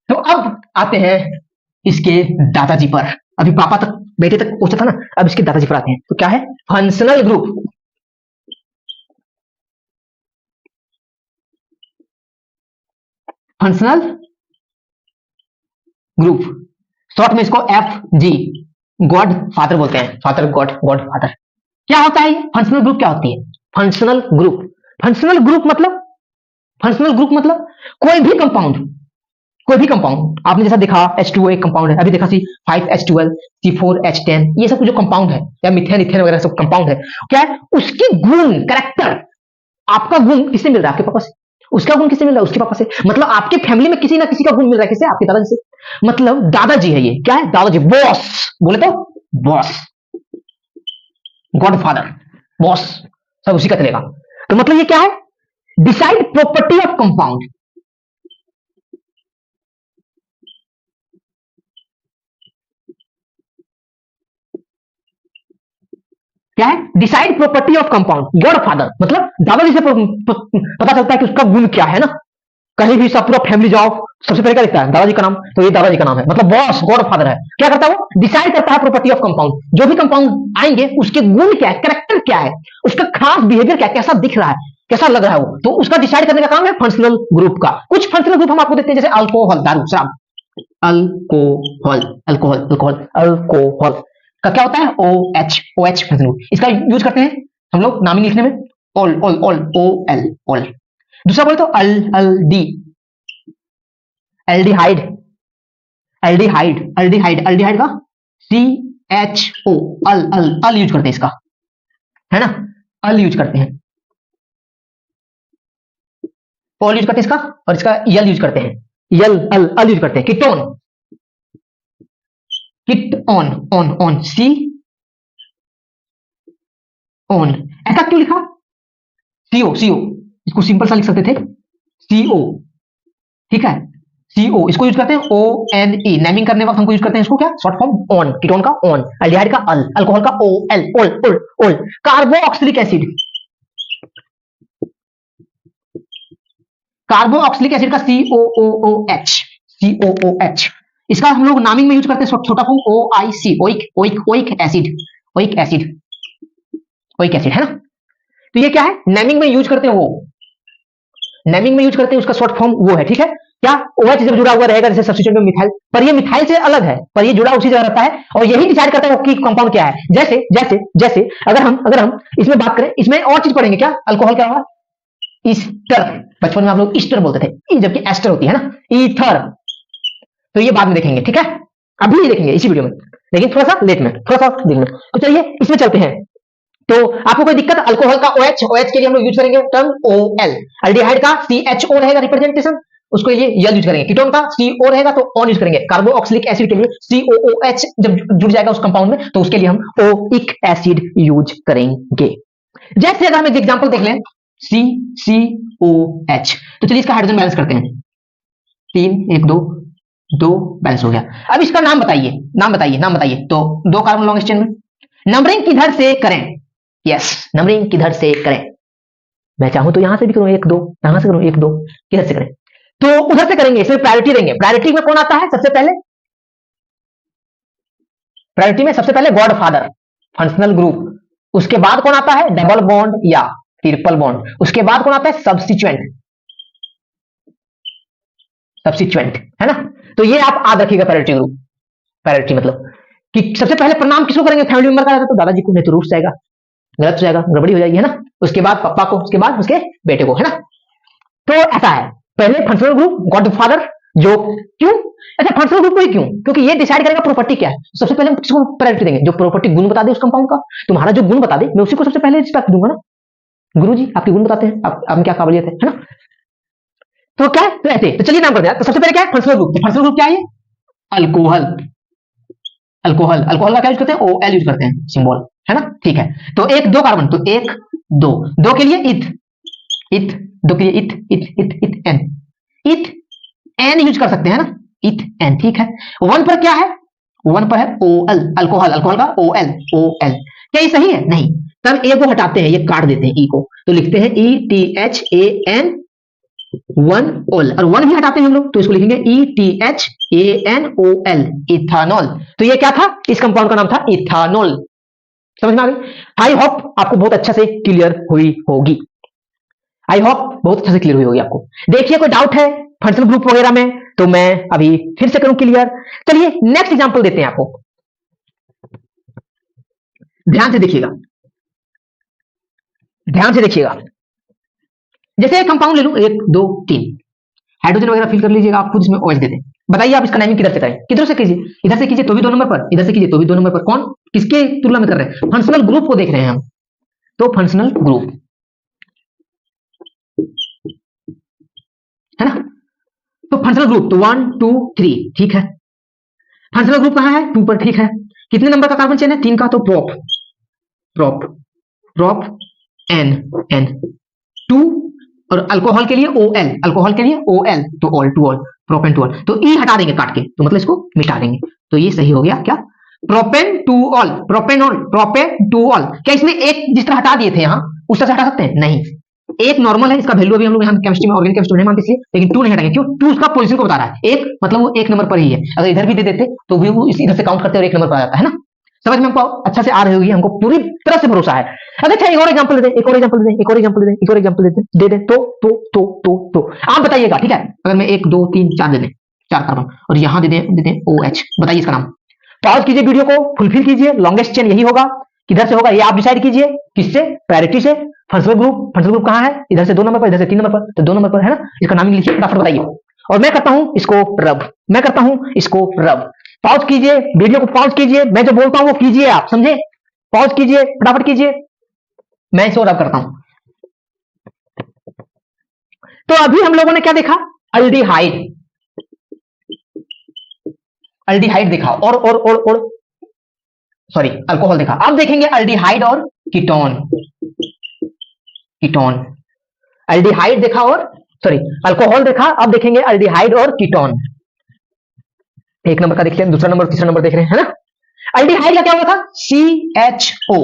तो अब आते हैं इसके दादाजी पर, अभी पापा तक बेटे तक पहुंचा था ना, अब इसके दादाजी पर आते हैं। तो क्या है, functional group, functional group, short में इसको FG, गॉड फादर बोलते हैं, फादर गॉड, गॉड फादर। क्या होता है ये फंक्शनल ग्रुप, क्या होती है फंक्शनल ग्रुप, फंक्शनल ग्रुप मतलब, फंक्शनल ग्रुप मतलब कोई भी कंपाउंड, कोई भी कंपाउंड, आपने जैसा देखा H2O एक कंपाउंड है, अभी देखा C5H12, C4H10, ये सब जो कंपाउंड है, या मिथेन इथेन वगैरह सब कंपाउंड है, क्या है उसके गुण, कैरेक्टर, आपका गुण किससे मिल रहा है, आपके पापा से, उसका गुण किससे मिल रहा है, उसके पापा से, मतलब आपके फैमिली में किसी ना किसी का गुण मिल रहा है, किससे, आपके दादाजी से, मतलब दादाजी है ये, क्या है दादाजी, बॉस बोले तो बॉस, गॉडफादर, बॉस, सब उसी का चलेगा। तो मतलब ये क्या है, डिसाइड प्रॉपर्टी ऑफ कंपाउंड, क्या है, decide property of compound, God father, मतलब दादाजी से पता चलता है कि उसका गुण क्या है ना। कहीं भी सब पूरा फैमिली जाओ, सबसे पहले क्या लिखता है, दादाजी का नाम, तो ये दादाजी का नाम है, मतलब बॉस, गॉड फादर है। क्या करता है वो, डिसाइड करता है प्रॉपर्टी ऑफ कंपाउंड, जो भी कंपाउंड आएंगे उसके गुण क्या है, कैरेक्टर क्या है, उसका खास बिहेवियर क्या है, कैसा दिख रहा है, कैसा लग रहा है वो, तो उसका डिसाइड करने का काम है फंक्शनल ग्रुप का। कुछ फंक्शनल ग्रुप हम आपको देखते हैं, जैसे अल्कोहल, दारू, शराब, अल्कोहल, अल्कोहल, अल्कोहल, अल्कोहल का क्या होता है, OH, OH फंक्शनल ग्रुप, इसका यूज करते हैं हम लोग नामिंग लिखने में, all, all, all, OL, all. दूसरा बोले तो अल, अल्डी, एल्डिहाइड, एल्डिहाइड, एल्डिहाइड, एल्डिहाइड का CHO, अल, अल, अल यूज करते हैं इसका, है ना, अल यूज करते हैं, ऑल यूज करते हैं इसका, और इसका यल यूज करते हैं, यल, अल, अल यूज करते हैं। Ketone, ket one, one, one, C one, ऐसा क्यों लिखा, CO, CO, इसको सिंपल सा लिख सकते थे CO, ठीक है, CO, इसको यूज करते हैं ONE, नेमिंग करने वक्त हमको यूज करते हैं इसको, क्या शॉर्ट फॉर्म ऑन, कीटोन का ऑन, एल्डिहाइड का अल, अल्कोहल का OL, ओल, ओल, ओल, कार्बोक्सिलिक एसिड, कार्बोक्सिलिक एसिड का COOH, COOH, इसका हम लोग नामिंग में यूज करते हैं छोटा form OIC, oic, oic, oic acid, oic acid, oic acid, है ना। तो ये क्या है, नेमिंग में यूज करते हैं, वो नेमिंग में यूज करते हैं, उसका शॉर्ट फॉर्म वो है, ठीक है। क्या OH जब जुड़ा हुआ रहेगा जैसे सब्स्टिट्यूट में मिथाइल, पर ये मिथाइल से अलग है, पर ये जुड़ा उसी जगह रहता है, और यही डिसाइड करता है कि कंपाउंड क्या है। जैसे जैसे जैसे अगर हम इसमें बात करें, इसमें और चीज पढ़ेंगे, क्या अल्कोहल क्या होगा, ईस्टर, बचपन में आप लोग ईस्टर बोलते थे, जबकि एस्टर होती है ना, ईथर, तो ये बाद में देखेंगे, ठीक है, अभी नहीं देखेंगे इसी वीडियो में, लेकिन थोड़ा सा लेट में, थोड़ा सा दिन में। तो चलिए इसमें चलते हैं। तो आपको कोई दिक्कत, अल्कोहल का OH, OH के लिए हम लोग यूज करेंगे टर्म OL, एल्डिहाइड का CHO रहेगा रिप्रेजेंटेशन, उसके लिए यल यूज करेंगे, कीटोन का CO रहेगा तो ऑन यूज करेंगे, कार्बोक्सिलिक एसिड के लिए COOH जब जुड़ जाएगा उस कंपाउंड में तो उसके लिए हम ओइक एसिड यूज करेंगे। जैसे अगर हम एक एग्जांपल देख लें, CCOH, तो चलिए इसका हाइड्रोजन बैलेंस करते हैं। 3 1 2 2 बैलेंस हो गया। अब इसका नाम बताइए, नाम बताइए, नाम बताइए। तो 2 कार्बन लॉन्ग चेन में नंबरिंग किधर से करें? यस, नंबरिंग किधर से करें? मैं चाहूं तो यहां से भी करूं 1 2, यहां से करूं 1 2, किधर से करें? तो उधर से करेंगे, इसमें प्रायोरिटी देंगे। प्रायोरिटी में कौन आता है सबसे पहले? प्रायोरिटी में सबसे पहले गॉड फादर, फंक्शनल ग्रुप। उसके बाद कौन आता है? डबल बॉन्ड या ट्रिपल बॉन्ड। उसके बाद कौन आता है? सब्स्टिट्यूएंट, सब्स्टिट्यूएंट, है ना। तो ये आप याद रखिएगा प्रायोरिटी ग्रुप। प्रायोरिटी मतलब कि सबसे पहले प्रणाम किसको करेंगे? फैमिली मेंबर का रहता तो दादाजी को, नहीं तो रूठ जाएगा, गलत हो जाएगा, गड़बड़ी हो जाएगी, है ना। उसके बाद पापा को, उसके बाद उसके बेटे को, है ना। तो ऐसा है, पहले फंक्शनल ग्रुप, गॉड फादर, जो क्यों ऐसा फंक्शनल ग्रुप को ही क्यों? क्योंकि ये डिसाइड करेगा प्रॉपर्टी क्या है। सबसे पहले हम किसको प्रायोरिटी देंगे? जो प्रॉपर्टी गुण बता दे उस कंपाउंड का। तुम्हारा जो गुण बता दे मैं उसी को सबसे पहले रिस्पेक्ट दूंगा ना। गुरुजी आपके गुण बताते हैं, आप क्या काबिलियत है ना। तो क्या है? तो ऐसे, तो चलिए नाम करते हैं। तो सबसे पहले क्या है? Functional group. तो फंक्शनल ग्रुप क्या है? अल्कोहल। अल्कोहल, अल्कोहल का क्या यूज करते हैं? OL यूज करते हैं सिंबल, है ना। ठीक है, तो 1 2 कार्बन, तो 1 2 2 के लिए इथ, इथ 2 के लिए इथ इथ इथ इथ एन, इथ एन यूज कर सकते हैं ना, इथ एन। ठीक है, 1 पर क्या है? 1 पर है OL, अल्कोहल, अल्कोहल का OL, OL। क्या ये सही है? नहीं। तब ए को हटाते हैं, ये काट देते हैं, ई को, तो लिखते हैं ETHAN 1 ओल, और 1 भी हटाते हैं हम लोग, तो इसको लिखेंगे ETHANOL, इथानॉल। तो ये क्या था? इस कंपाउंड का नाम था इथानॉल। समझ में आ गई? आई होप आपको बहुत अच्छा से क्लियर हुई होगी। आई होप बहुत अच्छा से क्लियर हुई होगी आपको। देखिए कोई डाउट है फंक्शनल ग्रुप वगैरह में तो मैं अभी फिर से करूं क्लियर। चलिए नेक्स्ट एग्जांपल देते हैं आपको, ध्यान से देखिएगा, ध्यान से देखिएगा। जैसे एक कंपाउंड ले लूं, 1 2 3, हाइड्रोजन वगैरह फिल कर लीजिएगा आप खुद, इसमें OH दे दें। बताइए आप इसका नेमिंग किधर से करें? किधर से कीजिए? इधर से कीजिए तो भी 2 नंबर पर, इधर से कीजिए तो भी 2 नंबर पर। कौन किसके तुलना में कर रहे हैं? फंक्शनल ग्रुप को देख रहे हैं हम, तो फंक्शनल ग्रुप, है ना। तो फंक्शनल ग्रुप तो 1 2 3, ठीक है। फंक्शनल ग्रुप कहां है? 2 पर, ठीक है। कितने नंबर का कार्बन चेन है? 3 का, तो prop, prop, prop ene ene 2, और अल्कोहल के लिए OL, अल्कोहल के लिए OL, तो ol, two ol, propane two ol. तो ई हटा देंगे काट के, तो मतलब इसको मिटा देंगे, तो ये सही हो गया क्या? Propane two all, propanol, propane two all. क्या इसमें एक जिस तरह हटा दिए थे यहां उस तरह से हटा सकते हैं? नहीं, एक नॉर्मल है, इसका वैल्यू अभी हम लोग यहाँ केमिस्ट्री में, ऑर्गेनिक केमिस्ट्री नहीं मानते इसलिए, लेकिन 2 नहीं हटाएंगे। क्यों? 2 उसका पोजीशन को बता रहा है, एक मतलब वो 1 नंबर पर ही है। अगर इधर भी दे देते तो भी वो इधर से काउंट करते और 1 नंबर पर आ जाता है ना। समझ में हमको अच्छा से आ रही होगी, हमको पूरी तरह से भरोसा है। अब अच्छा एक और एग्जांपल दे दे, एक और एग्जांपल दे दे, एक और एग्जांपल दे दे, एक और एग्जांपल दे दे, तो आप बताइएगा, ठीक है। अगर मैं 1 2 3 4 दे दें, 4 कार्बन, और यहां दे दें OH, बताइए इसका नाम। पॉज कीजिए वीडियो को, फुलफिल कीजिए, लॉन्गेस्ट चेन यही होगा। किधर से होगा ये आप डिसाइड कीजिए, किससे? प्रायोरिटी से। फंक्शनल ग्रुप, फंक्शनल ग्रुप कहां है? इधर से 2 नंबर पर, इधर से 3 नंबर पर, तो 2 नंबर पर, है ना। इसका नाम लिखिए फटाफट बताइए, और मैं करता हूं इसको रब, मैं करता हूं इसको रब। पॉज कीजिए वीडियो को, पॉज कीजिए, मैं जो बोलता हूं वो कीजिए आप, समझे। पॉज कीजिए, फटाफट कीजिए, मैं इसको रब करता हूं। तो अभी हम लोगों ने क्या देखा? अल्डिहाइड, अल्डिहाइड देखा, और सॉरी अल्कोहल देखा। अब देखेंगे अल्डिहाइड और कीटोन, कीटोन, अल्डिहाइड देखा और सॉरी अल्कोहल देखा, अब देखेंगे अल्डिहाइड और कीटोन। 1 नंबर का देख लिया, दूसरा नंबर, तीसरा नंबर देख रहे हैं, है ना। अल्डिहाइड का क्या हुआ था? CHO।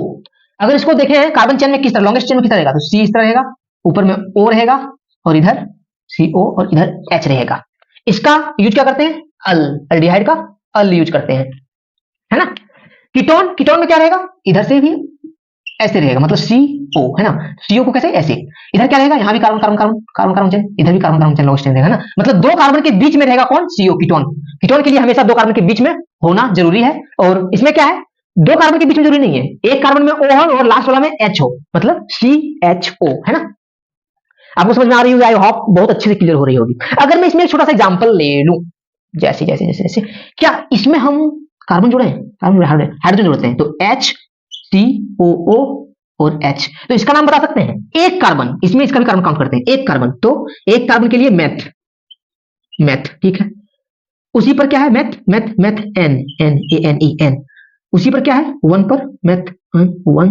अगर इसको देखें कार्बन चेन में किस तरह, लॉन्गेस्ट चेन में किस तरह रहेगा? तो C इस तरह रहेगा, ऊपर में O रहेगा, और इधर CO, और इधर H रहेगा। इसका यूज क्या करते हैं? अल्डिहाइड का अल यूज करते हैं, है ना। कीटोन, कीटोन में क्या रहेगा? इधर से भी ऐसे रहेगा, मतलब CO, है ना। CO को कैसे? ऐसे। इधर क्या रहेगा? यहाँ भी carbon carbon carbon carbon carbon chain, इधर भी carbon carbon chain long chain रहेगा, है ना। मतलब 2 कार्बन के बीच में रहेगा कौन? CO, ketone. कीटोन के लिए हमेशा 2 कार्बन के बीच में होना जरूरी है, और इसमें क्या है? 2 कार्बन के बीच में जरूरी नहीं है, एक कार्बन में O हो और लास्ट वाला में H हो, मतलब CHO, है ना। आपको समझ में आ रही होगी, आई होप बहुत अच्छे से क्लियर हो रही होगी। अगर मैं इसमें एक छोटा सा एग्जांपल ले लूं, जैसे जैसे जैसे जैसे, क्या इसमें हम कार्बन जोड़े हैं? कार्बन हाइड्रोजन जोड़ते हैं, तो HCOO और H। तो इसका नाम बता सकते हैं? एक कार्बन, इसमें इसका भी कार्बन काउंट करते हैं, एक कार्बन, तो एक कार्बन के लिए मेथ, मेथ, ठीक है। उसी पर क्या है? Meth, meth, meth, N N A N E N। उसी पर क्या है? 1 पर मेथ 1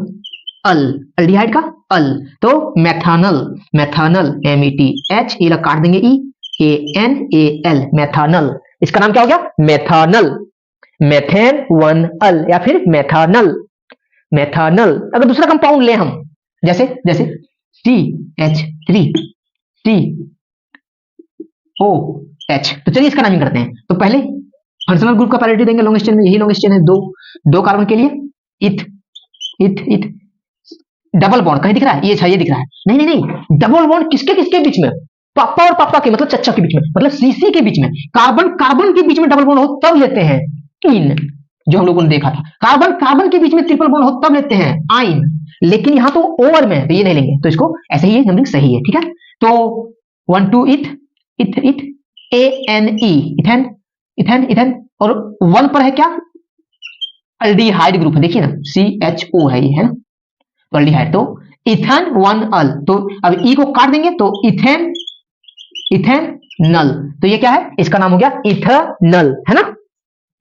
अल, एल्डिहाइड का अल, तो मैथानल, मैथानल METH, ये काट देंगे EANAL, मैथानल। इसका नाम क्या हो गया? मैथानल, मेथेन 1 अल या फिर मैथानल, मैथानल। अगर दूसरा कंपाउंड ले हम, जैसे जैसे CH3COH, तो चलिए इसका नाम करते हैं। तो पहले फंक्शनल ग्रुप का प्रायोरिटी देंगे लॉन्ग चेन में, यही लॉन्ग चेन है, दो कार्बन के लिए इथ इथ इथ डबल बॉन्ड कहीं दिख रहा है? ये दिख रहा है? नहीं नहीं नहीं, डबल बॉन्ड किसके किसके बीच में? पापा और पापा के, मतलब चचा के बीच में, मतलब सीसी के बीच में। कार्बन कार्बन के बीच में डबल बॉन्ड हो तब लेते हैं इन, जो हम लोगों ने देखा था। कार्बन कार्बन के बीच में ट्रिपल बॉन्ड हो तब लेते हैं आइन, लेकिन यहां तो ओवर में है तो ये नहीं लेंगे, तो इसको ऐसे ही नंबरिंग सही है, ठीक है। तो 1 2 इथ इथ इथ ANE, इथेन इथेन इथेन, और 1 पर है क्या? एल्डिहाइड ग्रुप है, देखिए ना CHO है, ये है ना, तो एल्डिहाइड, तो इथेन 1 अल, तो अब E को काट देंगे तो इथेन इथेन नल, तो ये क्या है? इसका नाम हो गया इथेनल, है ना,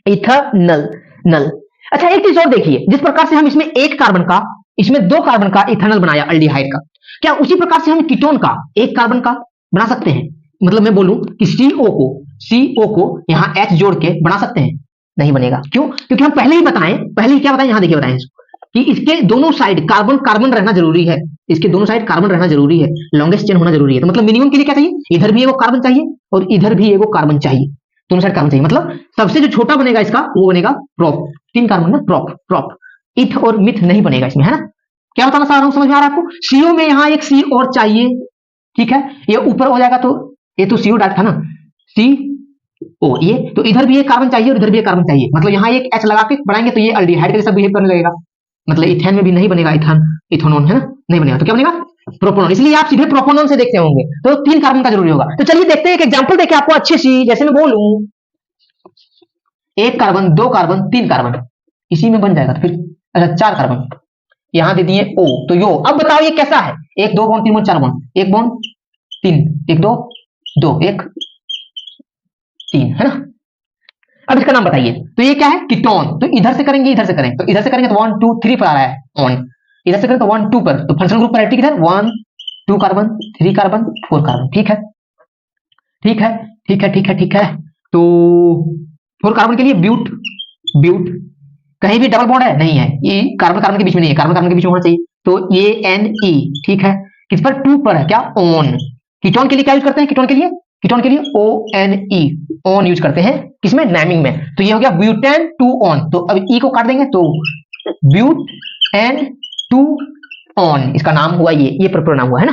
इथेनल नल। अच्छा एक चीज और देखिए, जिस प्रकार से हम इसमें एक कार्बन का, इसमें 2 कार्बन का इथेनॉल बनाया एल्डिहाइड का, क्या उसी प्रकार से हम कीटोन का एक कार्बन का बना सकते हैं? मतलब मैं बोलूं कि CO को यहां H जोड़ के बना सकते हैं? नहीं बनेगा। क्यों? क्योंकि हम पहले ही क्या बताएं, यहां देखिए बताएं कि इसके दोनों साइड कार्बन कार्बन रहना जरूरी है, इसके दोनों साइड कार्बन रहना जरूरी है, लॉन्गेस्ट चेन होना जरूरी है। तो मतलब मिनिमम के लिए क्या चाहिए? इधर भी एगो कार्बन चाहिए और इधर भी एगो कार्बन चाहिए, दोनों साइड कार्बन चाहिए। मतलब सबसे जो छोटा बनेगा इसका वो बनेगा प्रोप, 3 कार्बन ना, प्रोप। इथ और मिथ नहीं बनेगा इसमें, है ना। क्या बताना चाह रहा हूं, समझ में आ रहा है आपको? CO में यहां एक C और चाहिए, ठीक है, ये ऊपर हो जाएगा, तो ये तो CO डार्क था ना, CO, ये तो इधर भी एक कार्बन चाहिए और इधर भी एक कार्बन चाहिए, मतलब यहां एक H लगा के बढ़ाएंगे तो ये एल्डिहाइड के जैसा बिहेव करने लगेगा, मतलब इथेन में भी नहीं बनेगा, इथेनॉन, है ना, नहीं बनेगा, तो क्या बनेगा? प्रोपोनॉन। इसलिए आप सीधे प्रोपोनॉन से देखते होंगे, तो 3 कार्बन का जरूरी होगा। तो चलिए देखते हैं एक एग्जांपल देके आपको अच्छी सी, जैसे मैं बोलूं 1 कार्बन 2 कार्बन 3 कार्बन, इसी में बन जाएगा। तो फिर अच्छा 4 कार्बन यहां दे दिए O, तो यो, अब बताओ ये कैसा है? 1 2 बॉन्ड 3 बॉन्ड 4 बॉन्ड, 1 बॉन्ड 3, 1 2 2 1 3, है ना। अब इसका नाम बताइए, तो ये क्या है? कीटोन। तो इधर से करेंगे इधर से करें, तो इधर से करेंगे तो 1 2 3 पर आ रहा है ऑन, इधर से करें तो 1 2 पर, तो फंक्शनल ग्रुप प्रायोरिटी किधर? 1 2 कार्बन 3 कार्बन 4 कार्बन, ठीक है ठीक है ठीक है ठीक है ठीक है। तो 4 कार्बन के लिए ब्यूट, ब्यूट कहीं भी डबल बॉन्ड है? नहीं है, ये कार्बन कार्बन के बीच में नहीं है, कार्बन कार्बन के बीच में होना चाहिए, तो ANE, ठीक है। किस पर? 2 पर है क्या? ऑन। कीटोन के लिए क्या यूज करते हैं? कीटोन के लिए ONE, ऑन यूज करते हैं, किसमें? नेमिंग में। तो ये हो गया ब्यूटेन 2 ऑन, तो अब E को काट देंगे तो ब्यूटेन 2 ऑन, इसका नाम हुआ ये पूरा नाम हुआ, है ना।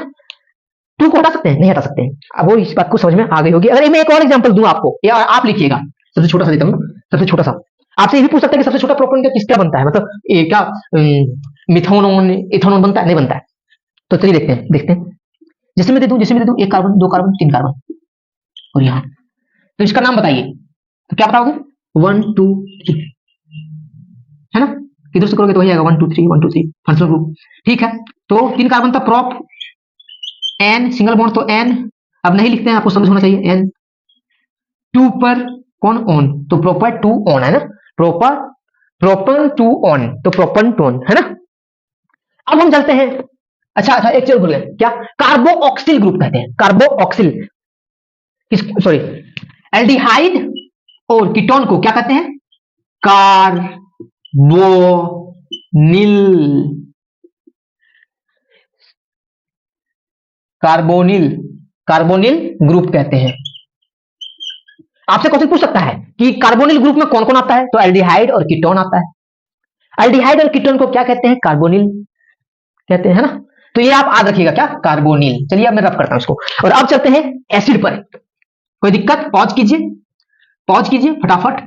2 को हटा सकते हैं? नहीं हटा सकते हैं। अब वो इस बात को समझ में आ गई होगी। अगर मैं एक और एग्जांपल दूं आपको, या आप लिखिएगा, सबसे छोटा सा देता हूं, सबसे छोटा सा। आपसे ये भी पूछ सकते हैं कि सबसे छोटा प्रोपोन का किसका बनता है, मतलब ये क्या मिथोनोन इथेनॉन बनता है? नहीं बनता है। तो चलिए देखते हैं। जैसे मैं दे दूं 1 कार्बन 2 कार्बन 3 कार्बन, और यहां, तो इसका नाम बताइए, तो क्या बताओगे? 1 2 3, है ना, किधर से करोगे तो वही आएगा 1 2 3 1 2 3, फंक्शनल ग्रुप, ठीक है। तो 3 कार्बन था, प्रोप N, सिंगल बॉन्ड तो N, अब नहीं लिखते हैं, आपको समझ होना चाहिए, N 2 पर कौन? ऑन, तो प्रोपर 2 ऑन, है ना, प्रोपन 2 ऑन, तो प्रोपन 2 ऑन, है ना। अब हम चलते हैं, अच्छा एक चीज भूल गए, क्या? कार्बोऑक्सिल ग्रुप कहते हैं, कार्बोऑक्सिल, सॉरी, एल्डिहाइड और कीटोन को क्या कहते हैं? कार्बोनिल ग्रुप कहते हैं। आपसे क्वेश्चन पूछ सकता है कि कार्बोनिल ग्रुप में कौन कौन आता है? तो एल्डिहाइड और कीटोन आता है। एल्डिहाइड और कीटोन को क्या कहते हैं? कार्बोनिल कहते हैं, है ना। तो ये आप याद रखिएगा, क्या? कार्बोनिल। चलिए अब मैं रफ करता हूं इसको, और अब चलते हैं एसिड पर। कोई दिक्कत? पॉज कीजिए फटाफट।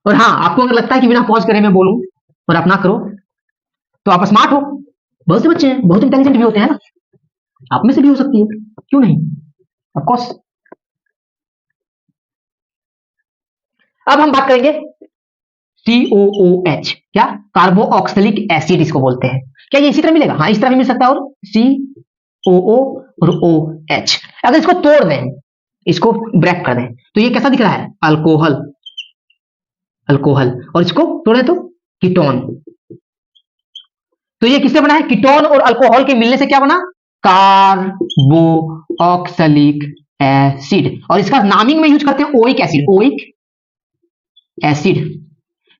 और हाँ, आपको अगर लगता है कि बिना पॉज करे मैं बोलूं और आप ना करो, तो आप स्मार्ट हो, बहुत से बच्चे हैं, बहुत इंटेलिजेंट भी होते हैं ना, आप में से भी हो सकती है, क्यों नहीं, ऑफ कोर्स। अब हम बात करेंगे COOH, क्या? कार्बोऑक्सिलिक एसिड इसको बोलते हैं। क्या ये इसी तरह मिलेगा? हाँ, इस तरह भी मिल सकता है, और COO और OH। अगर इसको तोड़ दें, इसको ब्रेक कर दें, तो ये कैसा दिख रहा है? अल्कोहल, और इसको तोड़े तो कीटोन। तो ये किससे बना है? कीटोन और अल्कोहल के मिलने से क्या बना? Carboxylic acid. और इसका नामिंग में यूज करते हैं ओइक एसिड, ओइक एसिड।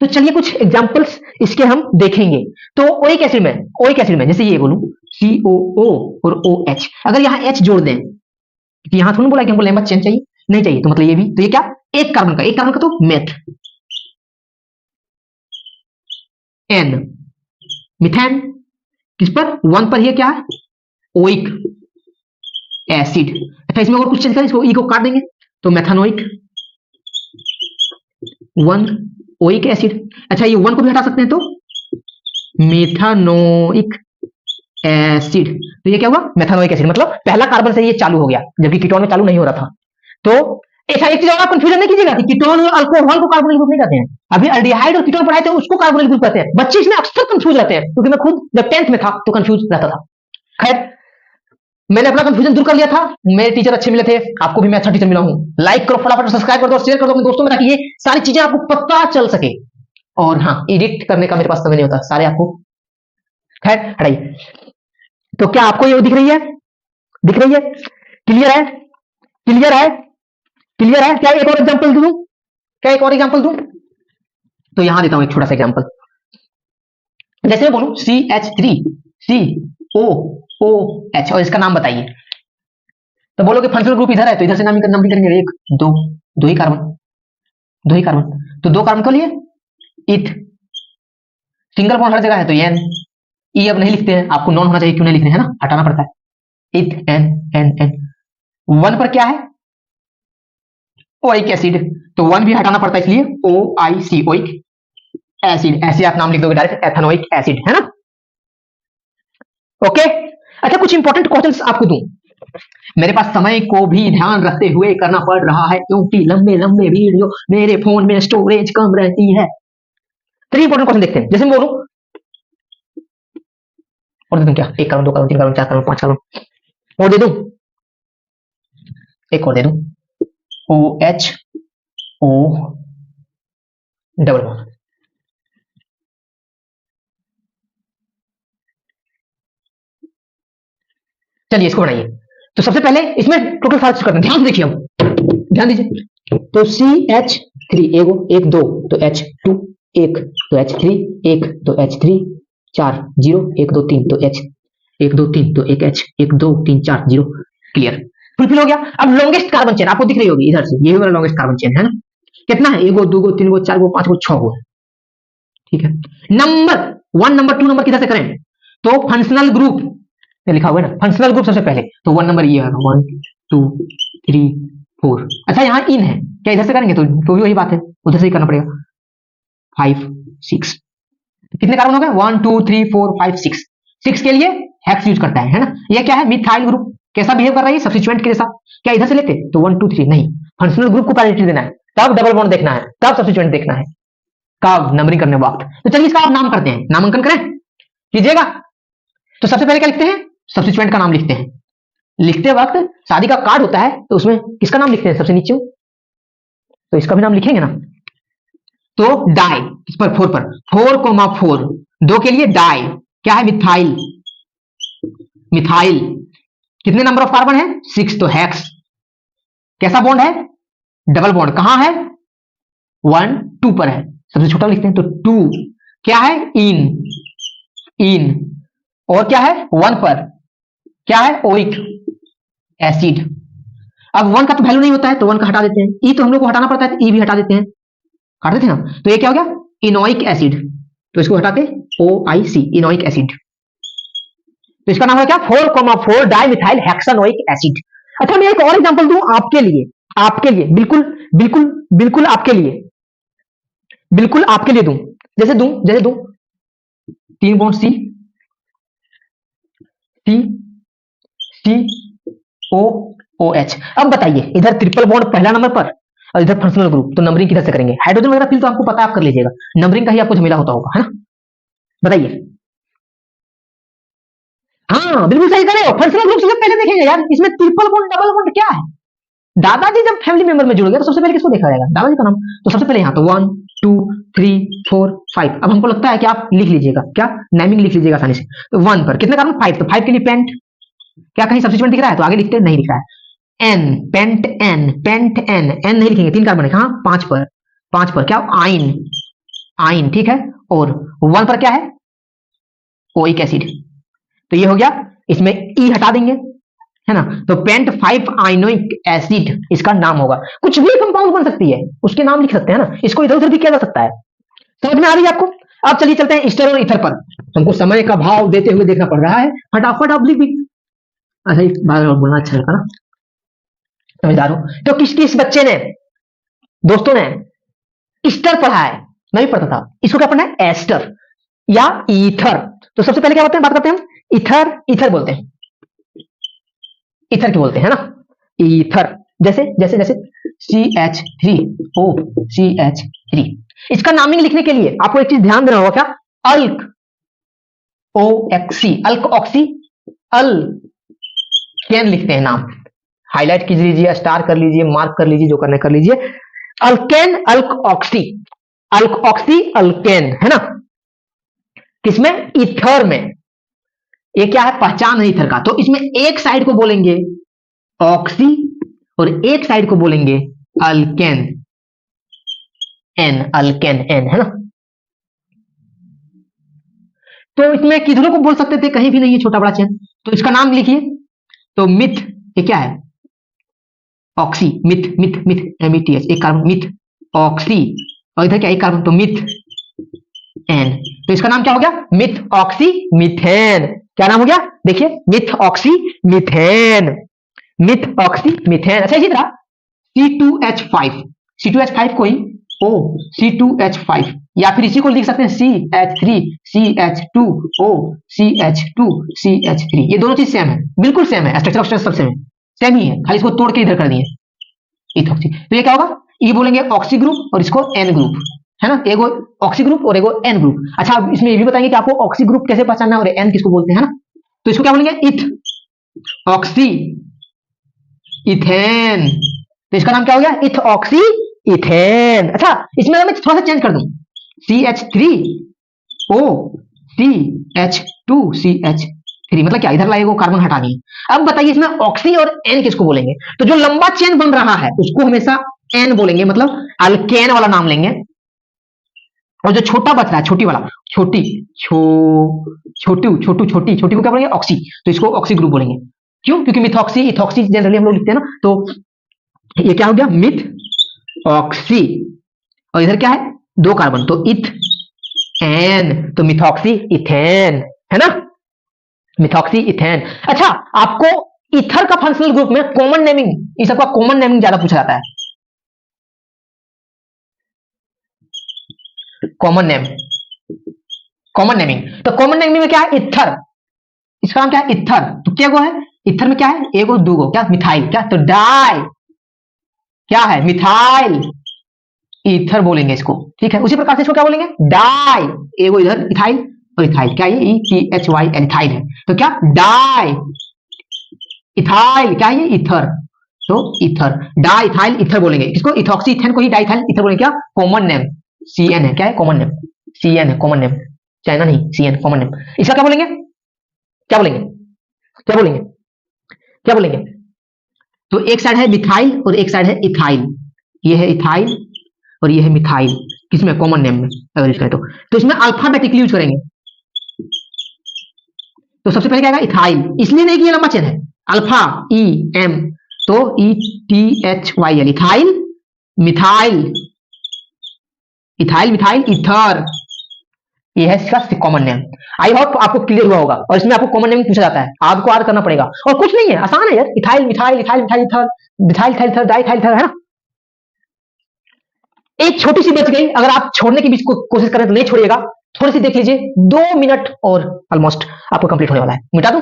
तो चलिए कुछ एग्जांपल्स इसके हम देखेंगे। तो ओइक एसिड में जैसे ये बोलूं COO और OH, अगर यहां H जोड़ दें तो यहां थोड़ा बोला कि हमको लैम्बर्ट चेन चाहिए, नहीं चाहिए, तो मतलब ये भी, तो ये क्या? एक कार्बन का तो मेथ, N मिथेन, किस पर? 1 पर ही क्या है? Oic acid. अच्छा इसमें और कुछ चीज करें, इसको ई को काट देंगे तो मेथानोइक 1 ओइक एसिड। अच्छा ये 1 को भी हटा सकते हैं तो मेथानोइक एसिड। तो ये क्या हुआ? मेथानोइक एसिड, मतलब पहला कार्बन से ये चालू हो गया, जबकि कीटोन में चालू नहीं हो रहा था। तो ऐसा एक चीज और आप कंफ्यूजन नहीं कीजिएगा कि कीटोन और अल्कोहल को कार्बोनिल ग्रुप नहीं कहते हैं। अभी अल्डिहाइड और कीटोन पढ़ाए थे उसको कार्बोनिल ग्रुप कहते हैं। बच्चे इसमें अक्सर कंफ्यूज रहते हैं, क्योंकि मैं खुद जब 10th में था तो कंफ्यूज रहता था। खैर मैंने अपना कंफ्यूजन दूर कर लिया था, मेरे टीचर अच्छे मिले थे, आपको भी मैं अच्छा टीचर मिला हूं। लाइक करो फटाफट, सब्सक्राइब कर दो और शेयर कर दो अपने दोस्तों में, ताकि ये सारी चीजें आपको पता चल सके। और हाँ, एडिट करने का मेरे पास समय नहीं होता, सारे आपको। खैर हटाइए। तो क्या आपको ये दिख रही है? दिख रही है? क्लियर है? क्लियर है? क्लियर है? क्या एक और एग्जांपल दूं? क्या एक और एग्जांपल दूं? तो यहां देता हूं एक छोटा सा एग्जांपल। जैसे मैं बोलूं CH3COOH और इसका नाम बताइए, तो बोलोगे फंक्शनल ग्रुप इधर है तो इधर से नाम करेंगे, 1 2 दो ही कार्बन, तो 2 कार्बन को लिए इथ, सिंगल बॉन्ड हर जगह है तो N, ई अब नहीं लिखते हैं, आपको नॉन होना चाहिए, क्यों नहीं लिख रहे हैं ना, हटाना पड़ता है। इथ N 1 पर क्या है? ओइक एसिड, तो 1 भी हटाना पड़ता है, इसलिए OIC ओइक एसिड। ऐसे आप नाम लिख दोगे डायरेक्ट, एथेनोइक एसिड, है ना? ओके। अच्छा कुछ इंपॉर्टेंट क्वेश्चंस आपको दूं, मेरे पास समय को भी ध्यान रखते हुए करना पड़ रहा है, क्योंकि लंबे लंबे वीडियो मेरे फोन में स्टोरेज कम रहती है। 3 इंपॉर्टेंट क्वेश्चन देखते हैं। जैसे मैं बोलूं और दे दूं क्या? 1 carbon 2 carbon 3 carbon 4 carbon 5 carbon और दे दूं, एक और दे दूं, OH O डबल बॉन्ड। चलिए इसको बनाइए। तो सबसे पहले इसमें टोटल सारा चीज करते हैं, ध्यान से देखिए, हम ध्यान दीजिए। तो CH3 1 2 तो H2 1 तो H3 1 तो H3 4 0 1 2 3 तो H 1 2 3 तो 1 H 1 2 3 4 0। क्लियर, फुलफिल हो गया। अब लॉन्गेस्ट कार्बन चेन आपको दिख रही होगी इधर से, ये वाला लॉन्गेस्ट कार्बन चेन है ना, कितना है? 1 2 3 4 5 6 है, ठीक है। नंबर 1 नंबर 2 नंबर किधर से करें? तो फंक्शनल ग्रुप लिखा हुआ है ना, फंक्शनल ग्रुप सबसे पहले, तो 1 नंबर ये है, 1 2 3 4। अच्छा यहाँ इन है, क्या इधर से करेंगे? तो भी वही बात है, उधर से ही करना पड़ेगा। 5 6 कितने कार्बन हो गए? 1 2 3 4 5 6। 6 के लिए हेक्स यूज करता है ना। ये क्या है? Methyl group. कैसा बिहेव कर रहा है? सब्स्टिट्यूएंट के जैसा। क्या इधर से लेते? तो 1 2 3 नहीं, फंक्शनल ग्रुप को प्रायोरिटी देना है, तब डबल बॉन्ड देखना है, तब सब्स्टिट्यूएंट देखना है, कब नंबरिंग करने वक्त। तो चलिए इसका आप नाम करते हैं, नामांकन करें, कीजिएगा। तो सबसे पहले क्या लिखते हैं? सब्स्टिट्यूएंट का नाम लिखते हैं। लिखते वक्त शादी का कार्ड होता है तो उसमें किसका नाम लिखते हैं? सबसे नीचे, तो इसका भी नाम लिखेंगे ना। तो डाई किस पर? 4 पर, 4,4 2 के लिए डाई, क्या है? मिथाइल। मिथाइल कितने नंबर ऑफ कार्बन है? 6, तो हेक्स। कैसा बॉन्ड है? Double bond. कहां है? 1 2 पर है, सबसे छोटा लिखते हैं, तो 2 क्या है? इन। और क्या है? 1 पर क्या है? Oic acid. अब 1 का तो वैल्यू नहीं होता है तो 1 का हटा देते हैं, ई तो हम लोग को हटाना पड़ता है, ई भी हटा देते हैं, काट देते हैं ना। तो ये क्या हो गया? इनोइक एसिड, तो इसको हटाते OIC इनोइक एसिड। तो इसका नाम है क्या? 4,4 डाइमिथाइल हेक्सानोइक एसिड। अच्छा मैं एक और एग्जांपल दूं आपके लिए, बिल्कुल बिल्कुल बिल्कुल आपके लिए, बिल्कुल आपके लिए दूं। जैसे दूं 3 बॉन्ड C OH। अब बताइए, इधर ट्रिपल बॉन्ड पहला नंबर पर और इधर फंक्शनल ग्रुप, तो नंबरिंग किधर से करेंगे? हाइड्रोजन वगैरह फिर तो आपको पता, आप कर लीजिएगा, नंबरिंग का ही आपको झमेला होता होगा, है ना? बताइए। हाँ बिल्कुल सही करे, फंक्शनल ग्रुप से पहले देखेंगे यार, इसमें ट्रिपल बॉन्ड डबल बॉन्ड क्या है? दादाजी जब फैमिली मेंबर में जुड़ गए तो सबसे पहले किसको देखा जाएगा? दादाजी का नाम। तो सबसे पहले यहाँ तो 1 2 3 4 5। अब हमको लगता है कि आप लिख लीजिएगा, क्या नेमिंग लिख लीजिएगा आसानी से। तो 1 पर कितने कार्बन, 5, तो 5 के लिए पेंट, क्या कहीं सब्स्टिट्यूएंट दिख रहा है तो आगे लिखते हैं, नहीं दिख रहा है। Ene, pent ene, pent ene, ene नहीं लिखेंगे, 3 कार्बन है कहां, 5 पर, 5 पर क्या, आइन, आइन, ठीक है। और 1 पर क्या है, ओइक एसिड, तो ये हो गया, इसमें ई हटा देंगे, है ना। तो पेंट 5 आइनोइक एसिड इसका नाम होगा। कुछ भी कंपाउंड बन सकती है, उसके नाम लिख सकते हैं ना, इसको इधर उधर भी किया जा सकता है। समझ में आ रही है आपको। अब चलिए चलते हैं ईस्टर और ईथर पर। हमको समय का भाव देते हुए देखना पड़ रहा है, फटाफट आप लिख भी। अच्छा एक बार और बोलना अच्छा लगा ना, समझदार हो। तो किस किस बच्चे ने, दोस्तों ने ईस्टर पढ़ा है, मैं भी पढ़ता था, इसको क्या पढ़ना है, एस्टर या ईथर। तो सबसे पहले क्या होते हैं, बात करते हैं हम, ईथर, ईथर बोलते हैं, ईथर क्यों बोलते हैं ना, ईथर, जैसे जैसे जैसे CH3O, CH3। इसका नामिंग लिखने के लिए आपको एक चीज ध्यान देना होगा, क्या, अल्क OXC, अल्क ऑक्सी, अल कैन लिखते हैं नाम, हाईलाइट कीजिए लीजिए, स्टार कर लीजिए, मार्क कर लीजिए, जो करने कर लीजिए। अल्केन, अल्क ऑक्सी, अल्क ऑक्सी अल्केन, है ना, किसमें, ईथर में। ये क्या है, पहचान है ईथर का। तो इसमें एक साइड को बोलेंगे ऑक्सी और एक साइड को बोलेंगे अल्केन, एन, अल्केन एन, है ना। तो इसमें किधरों को बोल सकते थे, कहीं भी नहीं है छोटा बड़ा चिन्ह, तो इसका नाम लिखिए। तो मिथ, ये क्या है, oxy, myth, myth, myth, METH, एक कार्बन, मिथ ऑक्सी, और इधर क्या, एक कार्बन, तो मिथ एन, तो इसका नाम क्या हो गया, मिथ ऑक्सी मीथेन। क्या नाम हो गया, देखिए, myth oxy methane, myth oxy methane. अच्छा इसी तरह C2H5, C2H5 को ही O, C2H5, या फिर इसी को लिख सकते हैं CH3, CH2O, CH2, CH3। ये दोनों चीज सेम है, बिल्कुल सेम है, स्ट्रक्चर सब सेम है, सेम ही है, खाली इसको तोड़ के इधर कर दिए, इथॉक्सी। तो ये क्या होगा, ये बोलेंगे ऑक्सी ग्रुप और इसको एन ग्रुप, है ना, एगो ऑक्सी ग्रुप और एगो एन ग्रुप। अच्छा अब इसमें ये भी बताएंगे कि आपको ऑक्सी ग्रुप कैसे पहचानना है और एन किसको बोलते हैं, है ना। तो इसको क्या बोलेंगे, इथ ऑक्सी इथेन, तो इसका नाम क्या हो गया, इथ ऑक्सी इथेन। अच्छा इसमें मैं थोड़ा सा चेंज कर दूं, CH3O CH2 CH3, मतलब क्या, इधर लाएगा कार्बन हटा दिए। अब बताइए इसमें ऑक्सी और एन किसको बोलेंगे। तो जो लंबा चेन बन रहा है उसको हमेशा एन बोलेंगे, मतलब अल्केन वाला नाम लेंगे, और जो छोटा बच रहा है, छोटी वाला, छोटी छोटी को क्या बोलेंगे, ऑक्सी, तो इसको ऑक्सी ग्रुप बोलेंगे। क्यों, क्योंकि मिथॉक्सी इथॉक्सी जनरली हम लोग लिखते हैं ना। तो ये क्या हो गया, मिथ ऑक्सी, और इधर क्या है, 2 कार्बन, तो इथ एन, तो मिथॉक्सी इथेन, है ना, मिथॉक्सी इथेन। अच्छा आपको ईथर का फंक्शनल ग्रुप में कॉमन नेमिंग, इस सबका कॉमन नेमिंग ज्यादा पूछा जाता है, कॉमन नेम, कॉमन नेमिंग। तो कॉमन नेमिंग में क्या है, इथर, इसका नाम क्या है, इथर। तो क्या गो है, इथर में क्या है, एगो दूगो, क्या, मिथाइल, क्या, तो डाई, क्या है, मिथाइल ईथर बोलेंगे इसको, ठीक है। उसी प्रकार से इसको क्या बोलेंगे, डाई, एगो इधर इथाइल और इथाइल, क्या ये ETHYL इथाइल है, तो क्या, डाई इथाइल, क्या ये, ईथर, तो ईथर, डाई इथाइल ईथर बोलेंगे। इसको इथॉक्सी इथेन को ही डाई इथाइल ईथर बोलेंगे। क्या, कॉमन नेम CN है, क्या है, कॉमन नेम CN है, कॉमन नेम, चाइना नहीं, CN कॉमन नेम। इसका क्या बोलेंगे, क्या बोलेंगे, क्या बोलेंगे, क्या बोलेंगे। तो एक साइड है मिथाइल और एक साइड है इथाइल, ये है इथाइल और ये है मिथाइल, किसमें, कॉमन नेम में अगर इसका तो इसमें अल्फाबेटिकली यूज करेंगे। तो सबसे पहले क्या आएगा, इथाइल, इसलिए नहीं कि ये लंबा चेन है, अल्फा EM, तो ETHYL ethyl, methyl, ethyl methyl ether, ये है इसका कॉमन नेम। आई होप आपको क्लियर हुआ होगा। और इसमें आपको कॉमन नेम पूछा जाता है, आपको याद करना पड़ेगा, और कुछ नहीं है, आसान है यार, ethyl methyl ethyl methyl ether, methyl ethyl ether, diethyl ether, है ना। एक छोटी सी बच गई, अगर आप छोड़ने की भी कोशिश करें तो नहीं छोड़िएगा, थोड़ी सी देख लीजिए, 2 मिनट और ऑलमोस्ट आपको कंप्लीट होने वाला है। मिटा दो,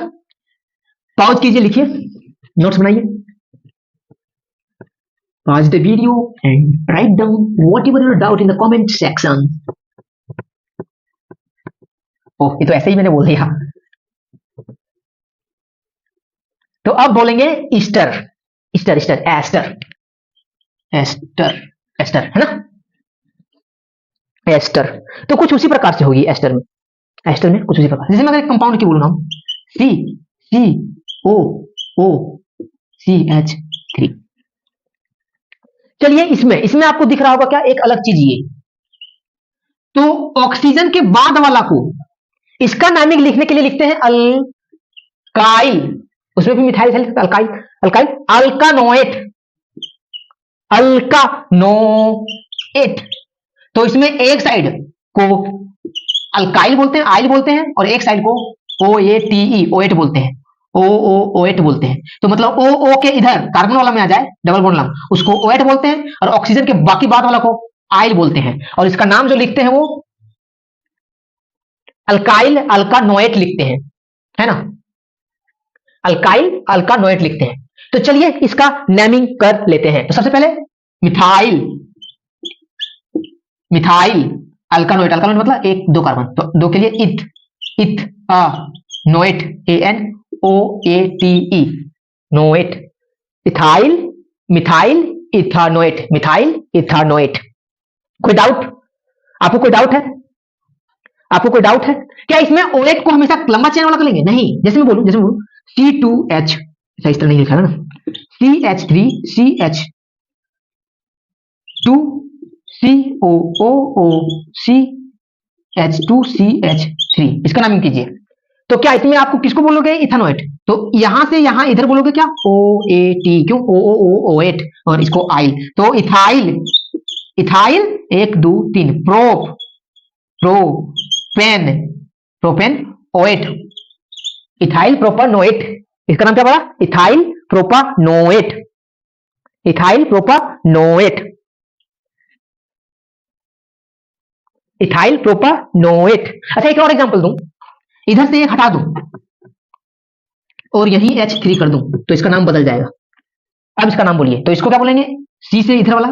पॉज कीजिए, लिखिए, नोट्स बनाइए, pause the video and write down whatever your doubt in the comment section. ओह ये तो ऐसे ही मैंने बोल दिया। तो अब बोलेंगे ester, ester ester ester, ester ester, है ना। एस्टर। तो कुछ उसी प्रकार से होगी एस्टर में कुछ उसी प्रकार, जैसे मैं अगर एक कंपाउंड की बोलूँ ना, CCOOCH3। चलिए इसमें इसमें आपको दिख रहा होगा क्या, एक अलग चीज ये, तो ऑक्सीजन के बाद वाला को इसका नामिंग लिखने के लिए लिखते हैं अल्काइल, उसमें भी मिथाइल अल्काइल, अल्काइल अल्कानोएट, अल्कानोएट। तो इसमें एक साइड को अल्काइल बोलते हैं, आइल बोलते हैं, और एक साइड को OATE ओएट बोलते हैं, ओएट बोलते हैं। तो मतलब ओ के इधर कार्बन वाला में आ जाए डबल बॉन्ड लंग, उसको ओएट बोलते हैं, और ऑक्सीजन के बाकी बाद वाला को आइल बोलते हैं, और इसका नाम जो लिखते हैं वो अल्काइल अल्कानोएट लिखते हैं, है ना, अल्काइल अल्कानोएट लिखते हैं। तो चलिए इसका नेमिंग कर लेते हैं। तो सबसे पहले मिथाइल, मिथाइल अल्कानोएट, अल्कानोएट मतलब एक दो कार्बन, तो दो के लिए इथ नोएट, ANOATE नोएट, इथाइल मिथाइल इथानोएट, मिथाइल इथानोएट। कोई डाउट, आपको कोई डाउट है, आपको कोई डाउट है क्या इसमें ओएट को हमेशा लंबा चेन वाला करेंगे? नहीं, जैसे मैं बोलूं C2H, इस तरह नहीं लिखा है ना, CH3CH2 COOCH2CH3, इसका नाम कीजिए। तो क्या इसमें आपको किसको बोलोगे? इथानोएट। तो यहां से यहां इधर बोलोगे क्या? OAT, क्यों? OOOOएट, और इसको आइल, तो इथाइल, इथाइल 1 2 3, प्रोपेन ओएट, इथाइल प्रोपानोएट, इसका नाम क्या पड़ा? Ethyl propanoate, ethyl propanoate, ethyl propanoate. अच्छा एक और एग्जांपल दूं, इधर से एक हटा दूं और यही H3 कर दूं, तो इसका नाम बदल जाएगा। अब इसका नाम बोलिए, तो इसको क्या बोलेंगे? C से इधर वाला,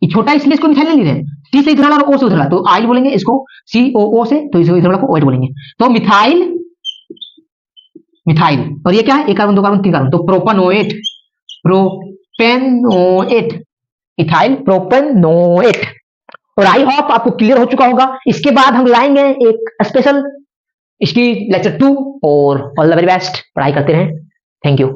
ये छोटा इसलिए इसको मिथाइल नहीं ले रहे हैं, C से इधर वाला और O से उधर वाला, तो आइल बोलेंगे इसको, COO से, तो इसको इधर वाला को ओएट बोलेंगे। तो मिथाइल, मिथाइल, और ये क्या है? एक कार्बन, दो कार्बन, तीन कार्बन, तो प्रोपानोएट, प्रोपेनोएट, इथाइल प्रोपेनोएट। और आई होप आपको क्लियर हो चुका होगा। इसके बाद हम लाएंगे एक स्पेशल इसकी लेक्चर 2, और ऑल द वेरी बेस्ट, पढ़ाई करते रहें। Thank you.